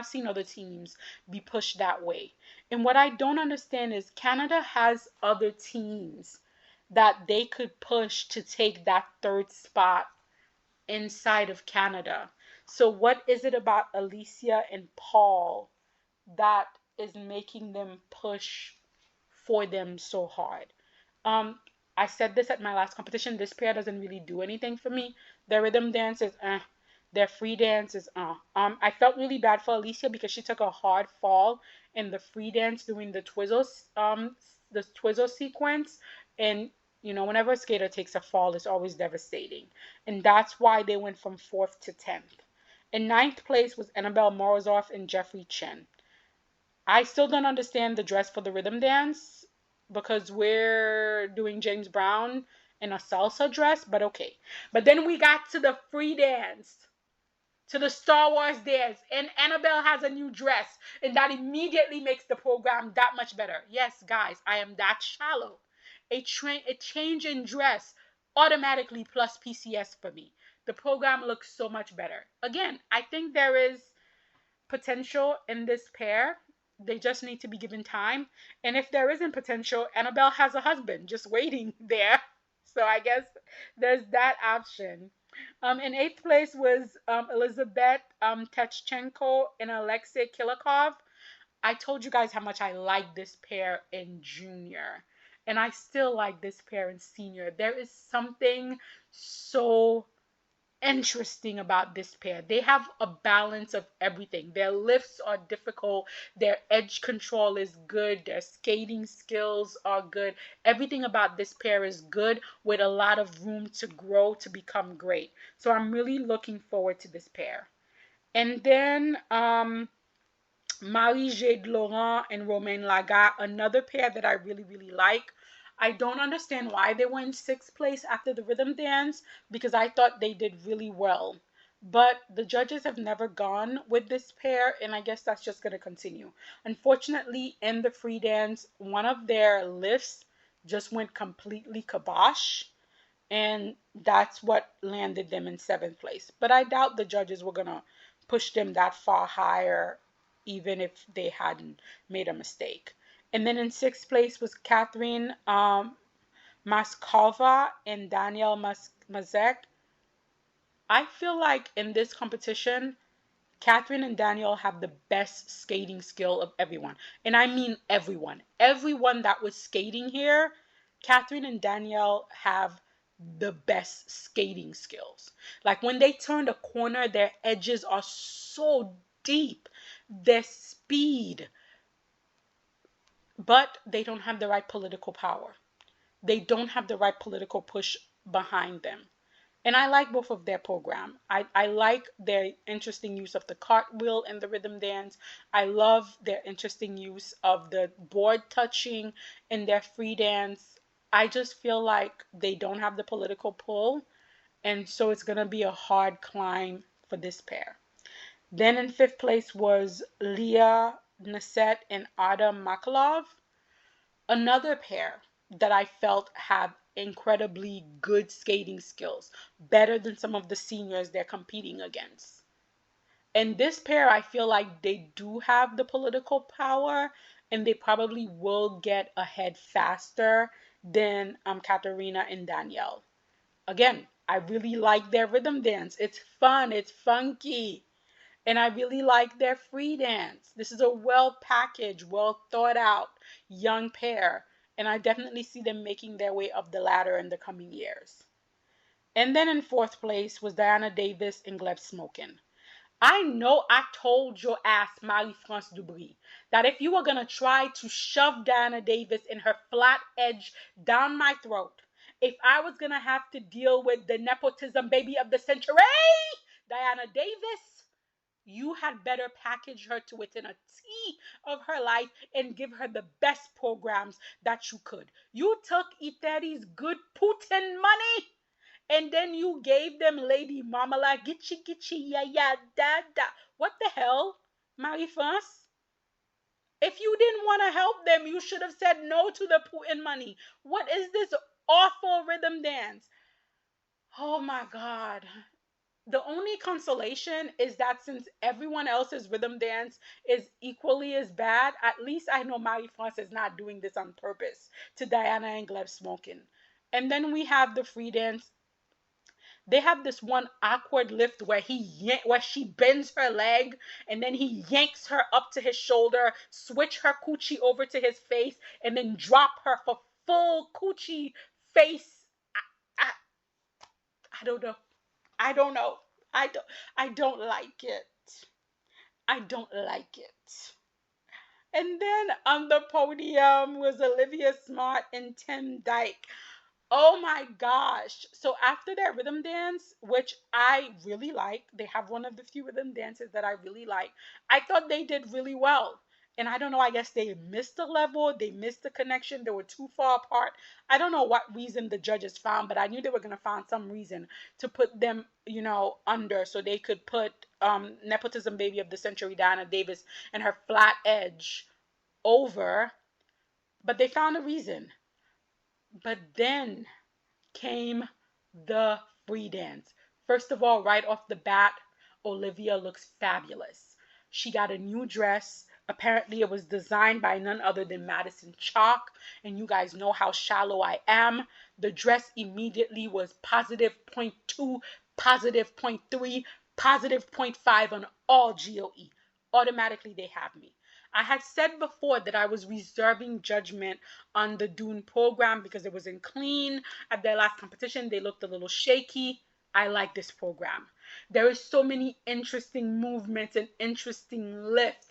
seen other teams be pushed that way. And what I don't understand is Canada has other teams that they could push to take that third spot inside of Canada. So what is it about Alicia and Paul that is making them push for them so hard? I said this at my last competition. This pair doesn't really do anything for me. Their rhythm dance is Their free dance is I felt really bad for Alicia because she took a hard fall in the free dance during the twizzle sequence. And whenever a skater takes a fall, it's always devastating. And that's why they went from 4th to 10th. In 9th place was Annabelle Morozov and Jeffrey Chen. I still don't understand the dress for the rhythm dance because we're doing James Brown in a salsa dress, but okay. But then we got to the free dance, to the Star Wars dance, and Annabelle has a new dress, and that immediately makes the program that much better. Yes, guys, I am that shallow. A change in dress automatically plus PCS for me. The program looks so much better. Again, I think there is potential in this pair. They just need to be given time. And if there isn't potential, Annabelle has a husband just waiting there. So I guess there's that option. In eighth place was Elizabeth Techchenko and Alexei Kilikov. I told you guys how much I like this pair in junior, and I still like this pair in senior. There is something so interesting about this pair. They have a balance of everything. Their lifts are difficult, their edge control is good, their skating skills are good. Everything about this pair is good with a lot of room to grow to become great. So I'm really looking forward to this pair. And then Marie Jade Laurent and Romain Lagat, another pair that I really, really like. I don't understand why they were in sixth place after the rhythm dance because I thought they did really well. But the judges have never gone with this pair, and I guess that's just going to continue. Unfortunately, in the free dance, one of their lifts just went completely kibosh, and that's what landed them in seventh place. But I doubt the judges were going to push them that far higher, even if they hadn't made a mistake. And then in sixth place was Catherine Maskova and Daniel Mazek. I feel like in this competition, Catherine and Daniel have the best skating skill of everyone. And I mean everyone. Everyone that was skating here, Catherine and Danielle have the best skating skills. Like when they turn the corner, their edges are so deep. Their speed, but they don't have the right political power. They don't have the right political push behind them. And I like both of their program. I like their interesting use of the cartwheel and the rhythm dance. I love their interesting use of the board touching in their free dance. I just feel like they don't have the political pull, and so it's going to be a hard climb for this pair. Then in fifth place was Leah Nasset and Adam Makalov, another pair that I felt have incredibly good skating skills, better than some of the seniors they're competing against. And this pair, I feel like they do have the political power and they probably will get ahead faster than Katerina and Danielle. Again, I really like their rhythm dance. It's fun, it's funky. And I really like their free dance. This is a well packaged, well thought out young pair. And I definitely see them making their way up the ladder in the coming years. And then in fourth place was Diana Davis and Gleb Smokin. I know I told your ass, Marie-France Dubry, that if you were going to try to shove Diana Davis in her flat edge down my throat, if I was going to have to deal with the nepotism baby of the century, Diana Davis, you had better package her to within a T of her life and give her the best programs that you could. You took Iteri's good Putin money and then you gave them Lady Marmalade, gitchy gitchy, ya ya, da da. What the hell, Marie-France? If you didn't want to help them, you should have said no to the Putin money. What is this awful rhythm dance? Oh my God. The only consolation is that since everyone else's rhythm dance is equally as bad, at least I know Marie-France is not doing this on purpose to Diana and Gleb Smokin. And then we have the free dance. They have this one awkward lift where where she bends her leg and then he yanks her up to his shoulder, switch her coochie over to his face, and then drop her for full coochie face. I, I don't know. I don't know. I don't I don't like it. I don't like it. And then on the podium was Olivia Smart and Tim Dyke. Oh my gosh. So after that rhythm dance, which I really like, they have one of the few rhythm dances that I really like. I thought they did really well. And I don't know, I guess they missed the level, they missed the connection, they were too far apart. I don't know what reason the judges found, but I knew they were going to find some reason to put them, under so they could put nepotism baby of the century Diana Davis and her flat edge over, but they found a reason. But then came the free dance. First of all, right off the bat, Olivia looks fabulous. She got a new dress. Apparently, it was designed by none other than Madison Chalk. And you guys know how shallow I am. The dress immediately was positive 0.2 positive 0.3, positive 0.5 on all GOE. Automatically, they have me. I had said before that I was reserving judgment on the Dune program because it wasn't clean. At their last competition, they looked a little shaky. I like this program. There is so many interesting movements and interesting lifts.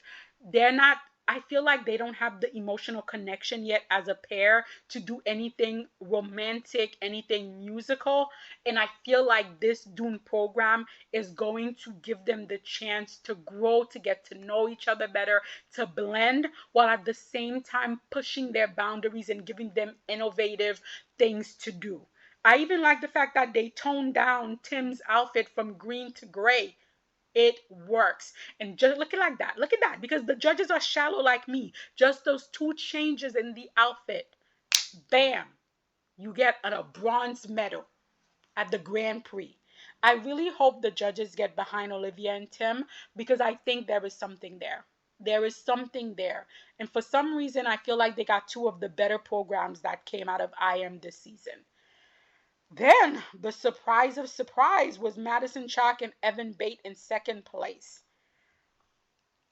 They're not, I feel like they don't have the emotional connection yet as a pair to do anything romantic, anything musical. And I feel like this Dune program is going to give them the chance to grow, to get to know each other better, to blend, while at the same time pushing their boundaries and giving them innovative things to do. I even like the fact that they toned down Tim's outfit from green to gray. It works. And just look at like that. Look at that. Because the judges are shallow like me. Just those two changes in the outfit. Bam. You get a bronze medal at the Grand Prix. I really hope the judges get behind Olivia and Tim because I think there is something there. There is something there. And for some reason, I feel like they got two of the better programs that came out of IM this season. Then the surprise of surprise was Madison Chalk and Evan Bate in second place.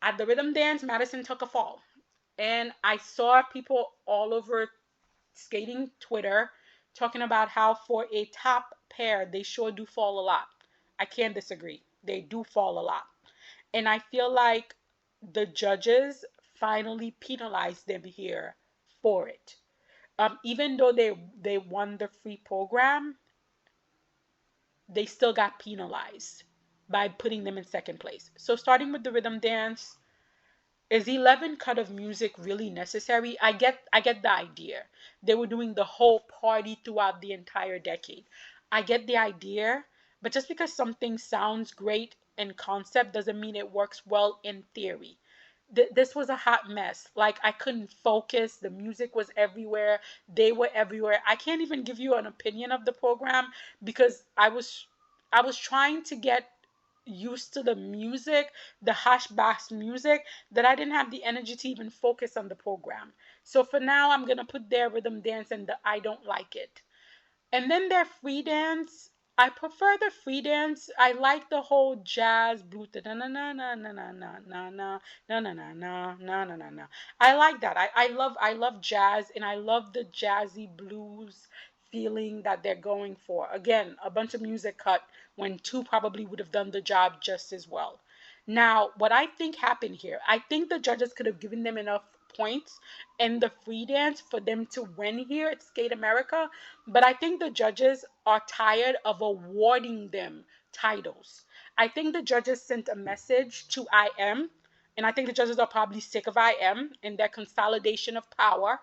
At the rhythm dance, Madison took a fall. And I saw people all over skating Twitter talking about how for a top pair, they sure do fall a lot. I can't disagree. They do fall a lot. And I feel like the judges finally penalized them here for it. Even though they won the free program, they still got penalized by putting them in second place. So starting with the rhythm dance, is 11 cut of music really necessary? I get the idea. They were doing the whole party throughout the entire decade. I get the idea, but just because something sounds great in concept doesn't mean it works well in theory. This was a hot mess. Like I couldn't focus. The music was everywhere. They were everywhere. I can't even give you an opinion of the program because I was trying to get used to the music, the hash bass music, that I didn't have the energy to even focus on the program. So for now, I'm gonna put their rhythm dance and the I don't like it. And then their free dance, I prefer the free dance. I like the whole jazz blue na na na na na na na na na na na na na na na na. I like that. I love jazz and I love the jazzy blues feeling that they're going for. Again, a bunch of music cut when two probably would have done the job just as well. Now, what I think happened here, I think the judges could have given them enough points in the free dance for them to win here at Skate America, but I think the judges are tired of awarding them titles. I think the judges sent a message to IM, and I think the judges are probably sick of IM and their consolidation of power.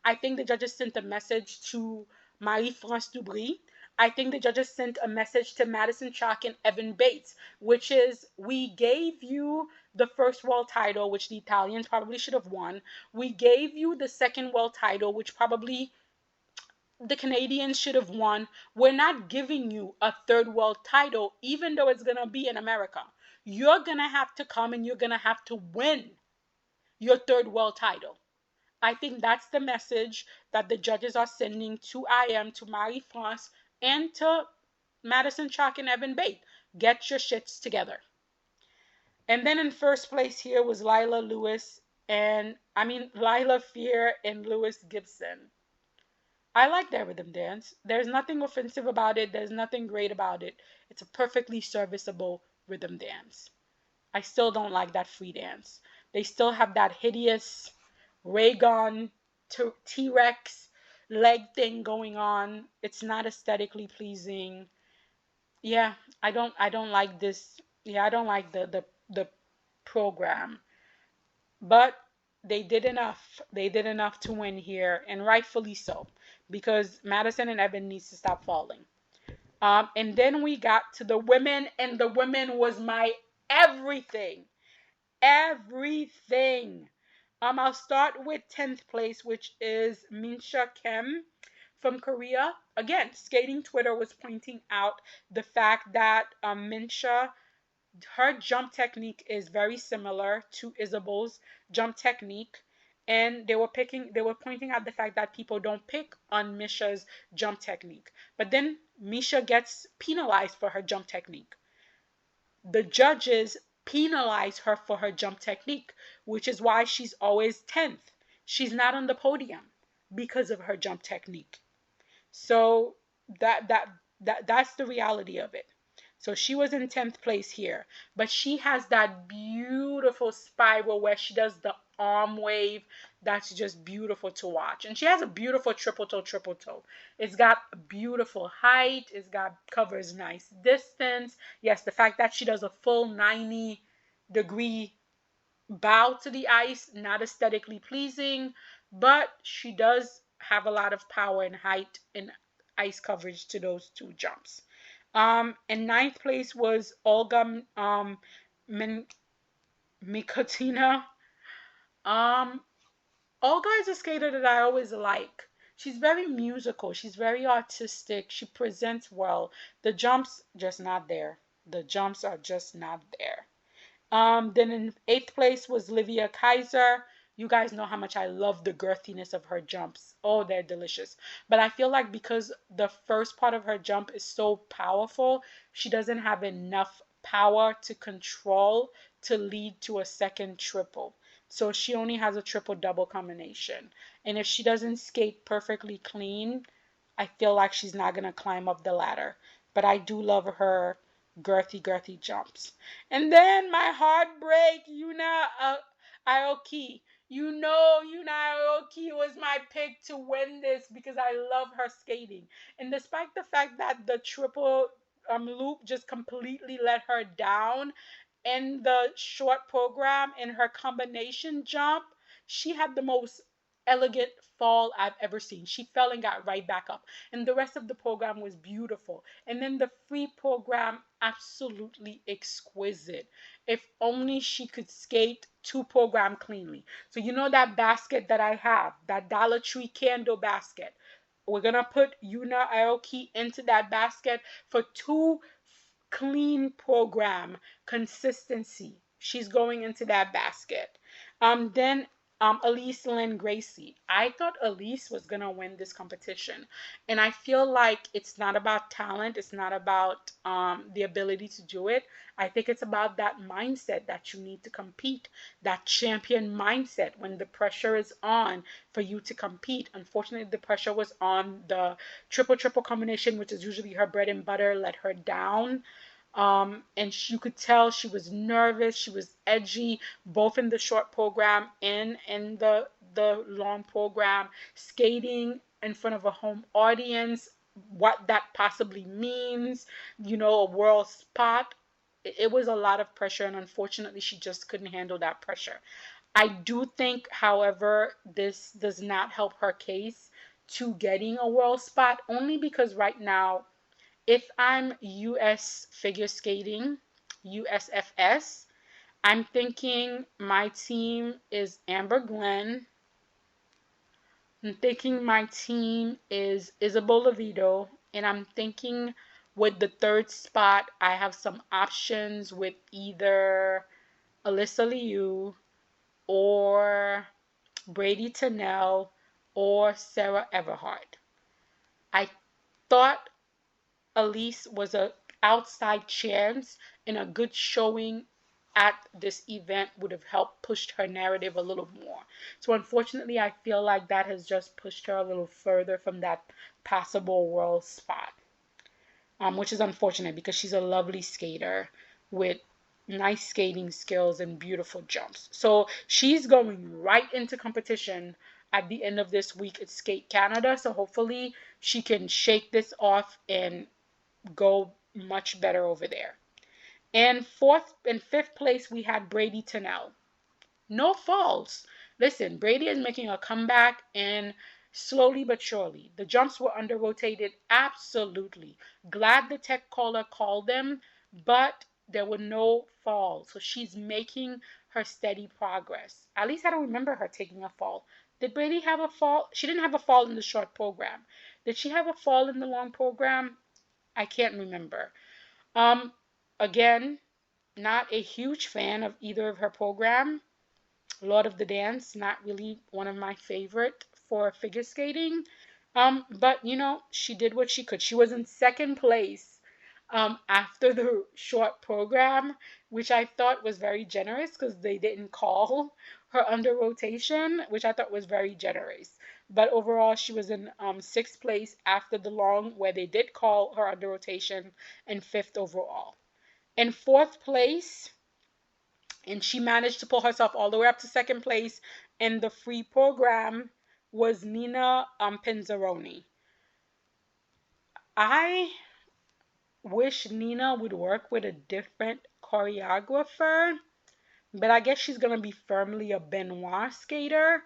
I think the judges sent a message to Marie-France Dubry. I think the judges sent a message to Madison Chalk and Evan Bates, which is we gave you the first world title, which the Italians probably should have won. We gave you the second world title, which probably the Canadians should have won. We're not giving you a third world title, even though it's going to be in America. You're going to have to come and you're going to have to win your third world title. I think that's the message that the judges are sending to IM, to Marie France, and to Madison Chalk and Evan Bate. Get your shits together. And then in first place here was Lila Lewis Lila Fear and Lewis Gibson. I like their rhythm dance. There's nothing offensive about it. There's nothing great about it. It's a perfectly serviceable rhythm dance. I still don't like that free dance. They still have that hideous Raygon T-Rex leg thing going on. It's not aesthetically pleasing. Yeah, I don't like this. Yeah, I don't like the program. But they did enough. They did enough to win here, and rightfully so, because Madison and Evan needs to stop falling. And then we got to the women, and the women was my everything. Everything. I'll start with 10th place, which is Minsha Kim from Korea. Again, skating Twitter was pointing out the fact that Minsha, her jump technique is very similar to Isabel's jump technique. And they were pointing out the fact that people don't pick on Misha's jump technique. But then Misha gets penalized for her jump technique. The judges penalize her for her jump technique, which is why she's always 10th. She's not on the podium because of her jump technique. So that's the reality of it. So she was in 10th place here, but she has that beautiful spiral where she does the arm wave. That's just beautiful to watch. And she has a beautiful triple toe, triple toe. It's got beautiful height. It's got covers nice distance. Yes, the fact that she does a full 90-degree bow to the ice, not aesthetically pleasing, but she does have a lot of power and height and ice coverage to those two jumps. In ninth place was Olga Mikotina. Um, Olga is a skater that I always like. She's very musical. She's very artistic. She presents well. The jumps just not there. The jumps are just not there. Then in eighth place was Livia Kaiser. You guys know how much I love the girthiness of her jumps. Oh, they're delicious. But I feel like because the first part of her jump is so powerful, she doesn't have enough power to control to lead to a second triple. So she only has a triple double combination. And if she doesn't skate perfectly clean, I feel like she's not going to climb up the ladder. But I do love her girthy jumps. And then my heartbreak, Yuna Aoki. You know, Yuna Aoki was my pick to win this because I love her skating. And despite the fact that the triple loop just completely let her down in the short program in her combination jump, she had the most elegant fall I've ever seen. She fell and got right back up. And the rest of the program was beautiful. And then the free program, absolutely exquisite. If only she could skate two program cleanly. So you know that basket that I have, that Dollar Tree candle basket. We're going to put Yuna Aoki into that basket for two clean program consistency. She's going into that basket. Then Elise Lynn Gracie. I thought Elise was gonna win this competition, and I feel like it's not about talent. It's not about the ability to do it. I think it's about that mindset that you need to compete, that champion mindset when the pressure is on for you to compete. Unfortunately, the pressure was on the triple combination, which is usually her bread and butter, let her down. And you could tell she was nervous, she was edgy, both in the short program and in the long program, skating in front of a home audience, what that possibly means, a world spot. It was a lot of pressure, and unfortunately, she just couldn't handle that pressure. I do think, however, this does not help her case to getting a world spot, only because right now if I'm US figure skating, USFS, I'm thinking my team is Amber Glenn. I'm thinking my team is Isabel Levito. And I'm thinking with the third spot, I have some options with either Alyssa Liu or Brady Tennell or Sarah Everhart. I thought Elise was a outside chance, and a good showing at this event would have helped push her narrative a little more. So unfortunately, I feel like that has just pushed her a little further from that possible world spot, which is unfortunate because she's a lovely skater with nice skating skills and beautiful jumps. So she's going right into competition at the end of this week at Skate Canada. So hopefully she can shake this off and go much better over there. And fifth place, we had Brady Tennell. No falls. Listen, Brady is making a comeback, and slowly but surely. The jumps were under rotated, absolutely. Glad the tech caller called them, but there were no falls. So she's making her steady progress. At least I don't remember her taking a fall. Did Brady have a fall? She didn't have a fall in the short program. Did she have a fall in the long program? I can't remember. Um, Again, not a huge fan of either of her program. Lord of the Dance, not really one of my favorite for figure skating. But she did what she could. She was in second place after the short program, which I thought was very generous because they didn't call her under rotation, which I thought was very generous. But overall, she was in sixth place after the long, where they did call her under rotation, and fifth overall. In fourth place, and she managed to pull herself all the way up to second place in the free program, was Nina Pinzaroni. I wish Nina would work with a different choreographer, but I guess she's going to be firmly a Benoit skater.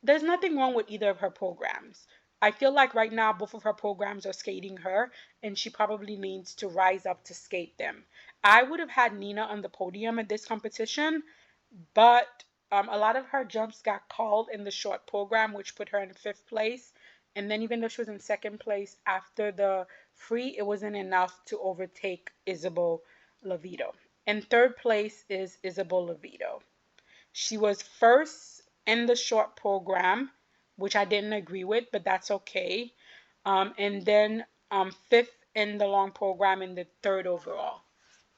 There's nothing wrong with either of her programs. I feel like right now both of her programs are skating her, and she probably needs to rise up to skate them. I would have had Nina on the podium at this competition, but a lot of her jumps got called in the short program, which put her in fifth place. And then even though she was in second place after the free, it wasn't enough to overtake Isabel Levito. And third place is Isabel Levito. She was first in the short program, which I didn't agree with, but that's okay. And then fifth in the long program and the third overall.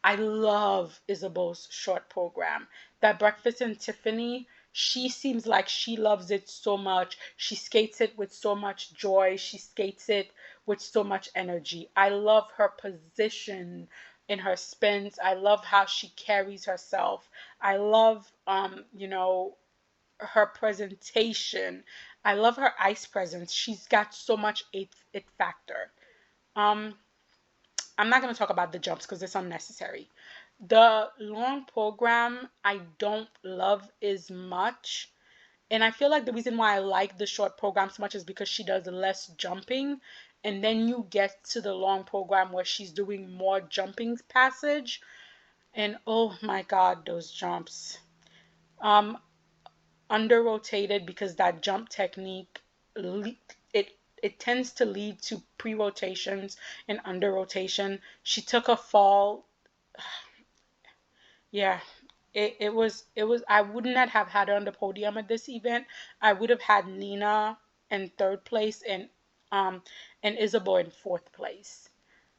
I love Isabel's short program. That Breakfast in Tiffany, she seems like she loves it so much. She skates it with so much joy. She skates it with so much energy. I love her position in her spins. I love how she carries herself. I love her presentation. I love her ice presence. She's got so much it factor. Um I'm not going to talk about the jumps because it's unnecessary. The long program I don't love as much. And I feel like the reason why I like the short program so much is because she does less jumping. And then you get to the long program where she's doing more jumping passage. And oh my God, those jumps. Um, Under rotated because that jump technique, it tends to lead to pre-rotations and under rotation. She took a fall. Yeah, it was I wouldn't have had her on the podium at this event. I would have had Nina in third place um and Isabel in fourth place.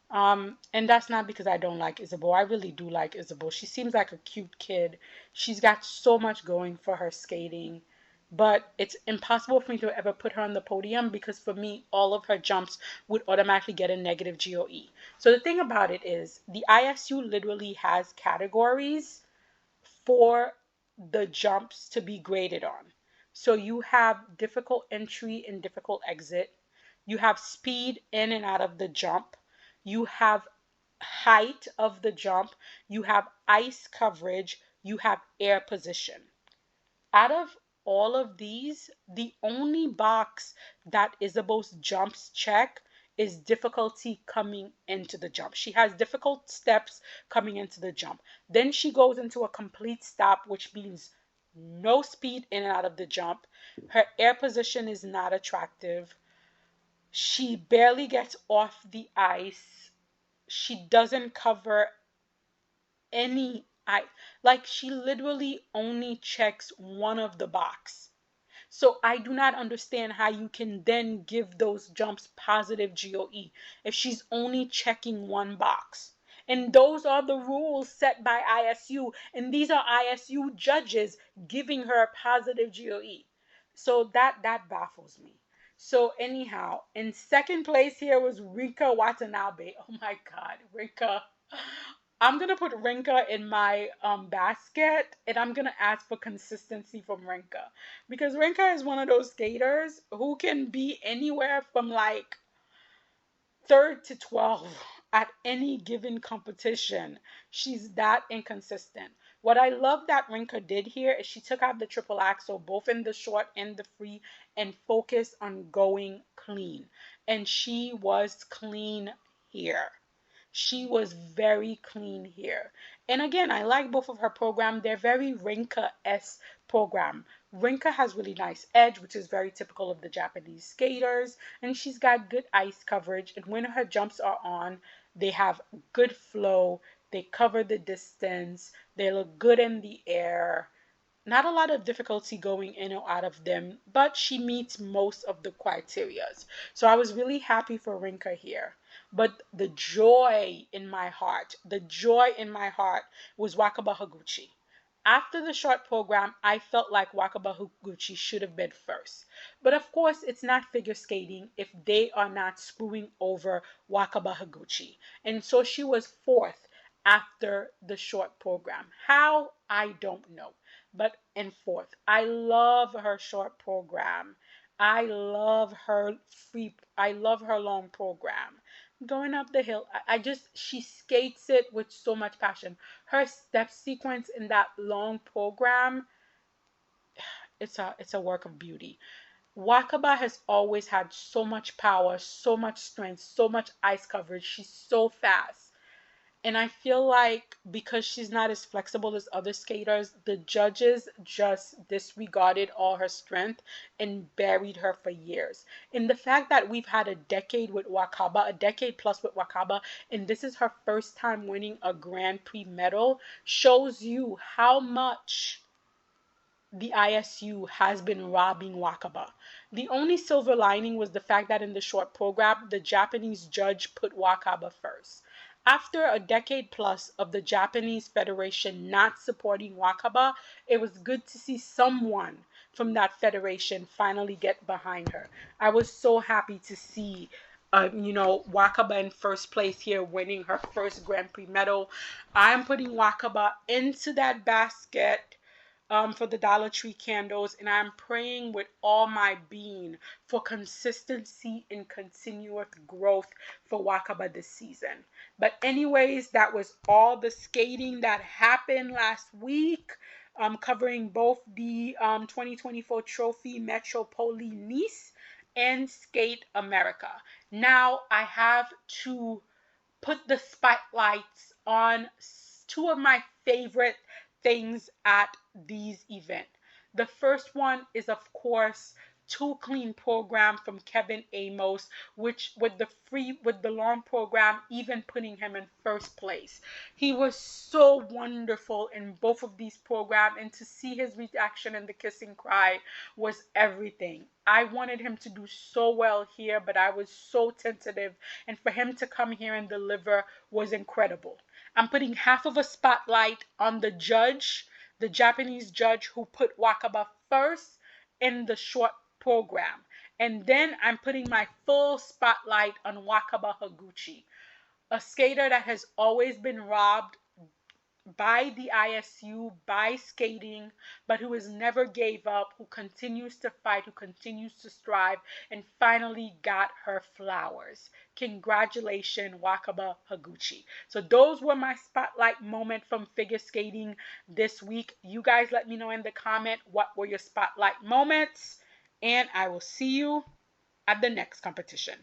And that's not because I don't like Isabel. I really do like Isabel. She seems like a cute kid. She's got so much going for her skating. But it's impossible for me to ever put her on the podium because for me, all of her jumps would automatically get a negative GOE. So the thing about it is the ISU literally has categories for the jumps to be graded on. So you have difficult entry and difficult exit. You have speed in and out of the jump. You have height of the jump. You have ice coverage. You have air position. Out of all of these, the only box that Isabel's jumps check is difficulty coming into the jump. She has difficult steps coming into the jump. Then she goes into a complete stop, which means no speed in and out of the jump. Her air position is not attractive. She barely gets off the ice. She doesn't cover any ice. Like she literally only checks one of the box. So I do not understand how you can then give those jumps positive GOE if she's only checking one box. And those are the rules set by ISU. And these are ISU judges giving her a positive GOE. So that baffles me. So anyhow, in second place here was Rika Watanabe. Oh my God, Rika. I'm gonna put Rinka in my basket, and I'm gonna ask for consistency from Rinka because Rinka is one of those skaters who can be anywhere from like third to 12 at any given competition. She's that inconsistent. What I love that Rinka did here is she took out the triple axel both in the short and the free and focused on going clean. And she was clean here. She was very clean here. And again, I like both of her program. They're very Rinka-esque program. Rinka has really nice edge, which is very typical of the Japanese skaters. And she's got good ice coverage. And when her jumps are on, they have good flow. They cover the distance. They look good in the air. not a lot of difficulty going in or out of them, but she meets most of the criterias. So I was really happy for Rinka here. But the joy in my heart was Wakaba Higuchi. After the short program, I felt like Wakaba Higuchi should have been first. But of course, it's not figure skating if they are not screwing over Wakaba Higuchi. And so she was fourth after the short program. How? I don't know. But in fourth, I love her short program. I love her long program. Going up the hill, she skates it with so much passion. Her step sequence in that long program, it's a work of beauty. Wakaba has always had so much power, so much strength, so much ice coverage. She's so fast. And I feel like because she's not as flexible as other skaters, the judges just disregarded all her strength and buried her for years. And the fact that we've had a decade with Wakaba, a decade plus with Wakaba, and this is her first time winning a Grand Prix medal, shows you how much the ISU has been robbing Wakaba. The only silver lining was the fact that in the short program, the Japanese judge put Wakaba first. After a decade plus of the Japanese Federation not supporting Wakaba, it was good to see someone from that federation finally get behind her. I was so happy to see Wakaba in first place here, winning her first Grand Prix medal. I'm putting Wakaba into that basket for the Dollar Tree candles, and I'm praying with all my being for consistency and continuous growth for Wakaba this season. But anyways, that was all the skating that happened last week, covering both the 2024 trophy Metropole Nice and Skate America. Now I have to put the spotlights on two of my favorite things at these events. The first one is, of course, Too Clean program from Kevin Amos, which with the long program even putting him in first place. He was so wonderful in both of these programs, and to see his reaction in the kissing cry was everything. I wanted him to do so well here, but I was so tentative, and for him to come here and deliver was incredible. I'm putting half of a spotlight on the Japanese judge who put Wakaba first in the short program. And then I'm putting my full spotlight on Wakaba Higuchi, a skater that has always been robbed by the ISU, by skating, but who has never gave up, who continues to fight, who continues to strive, and finally got her flowers. Congratulations, Wakaba Higuchi. So those were my spotlight moment from figure skating this week. You guys let me know in the comment what were your spotlight moments, and I will see you at the next competition.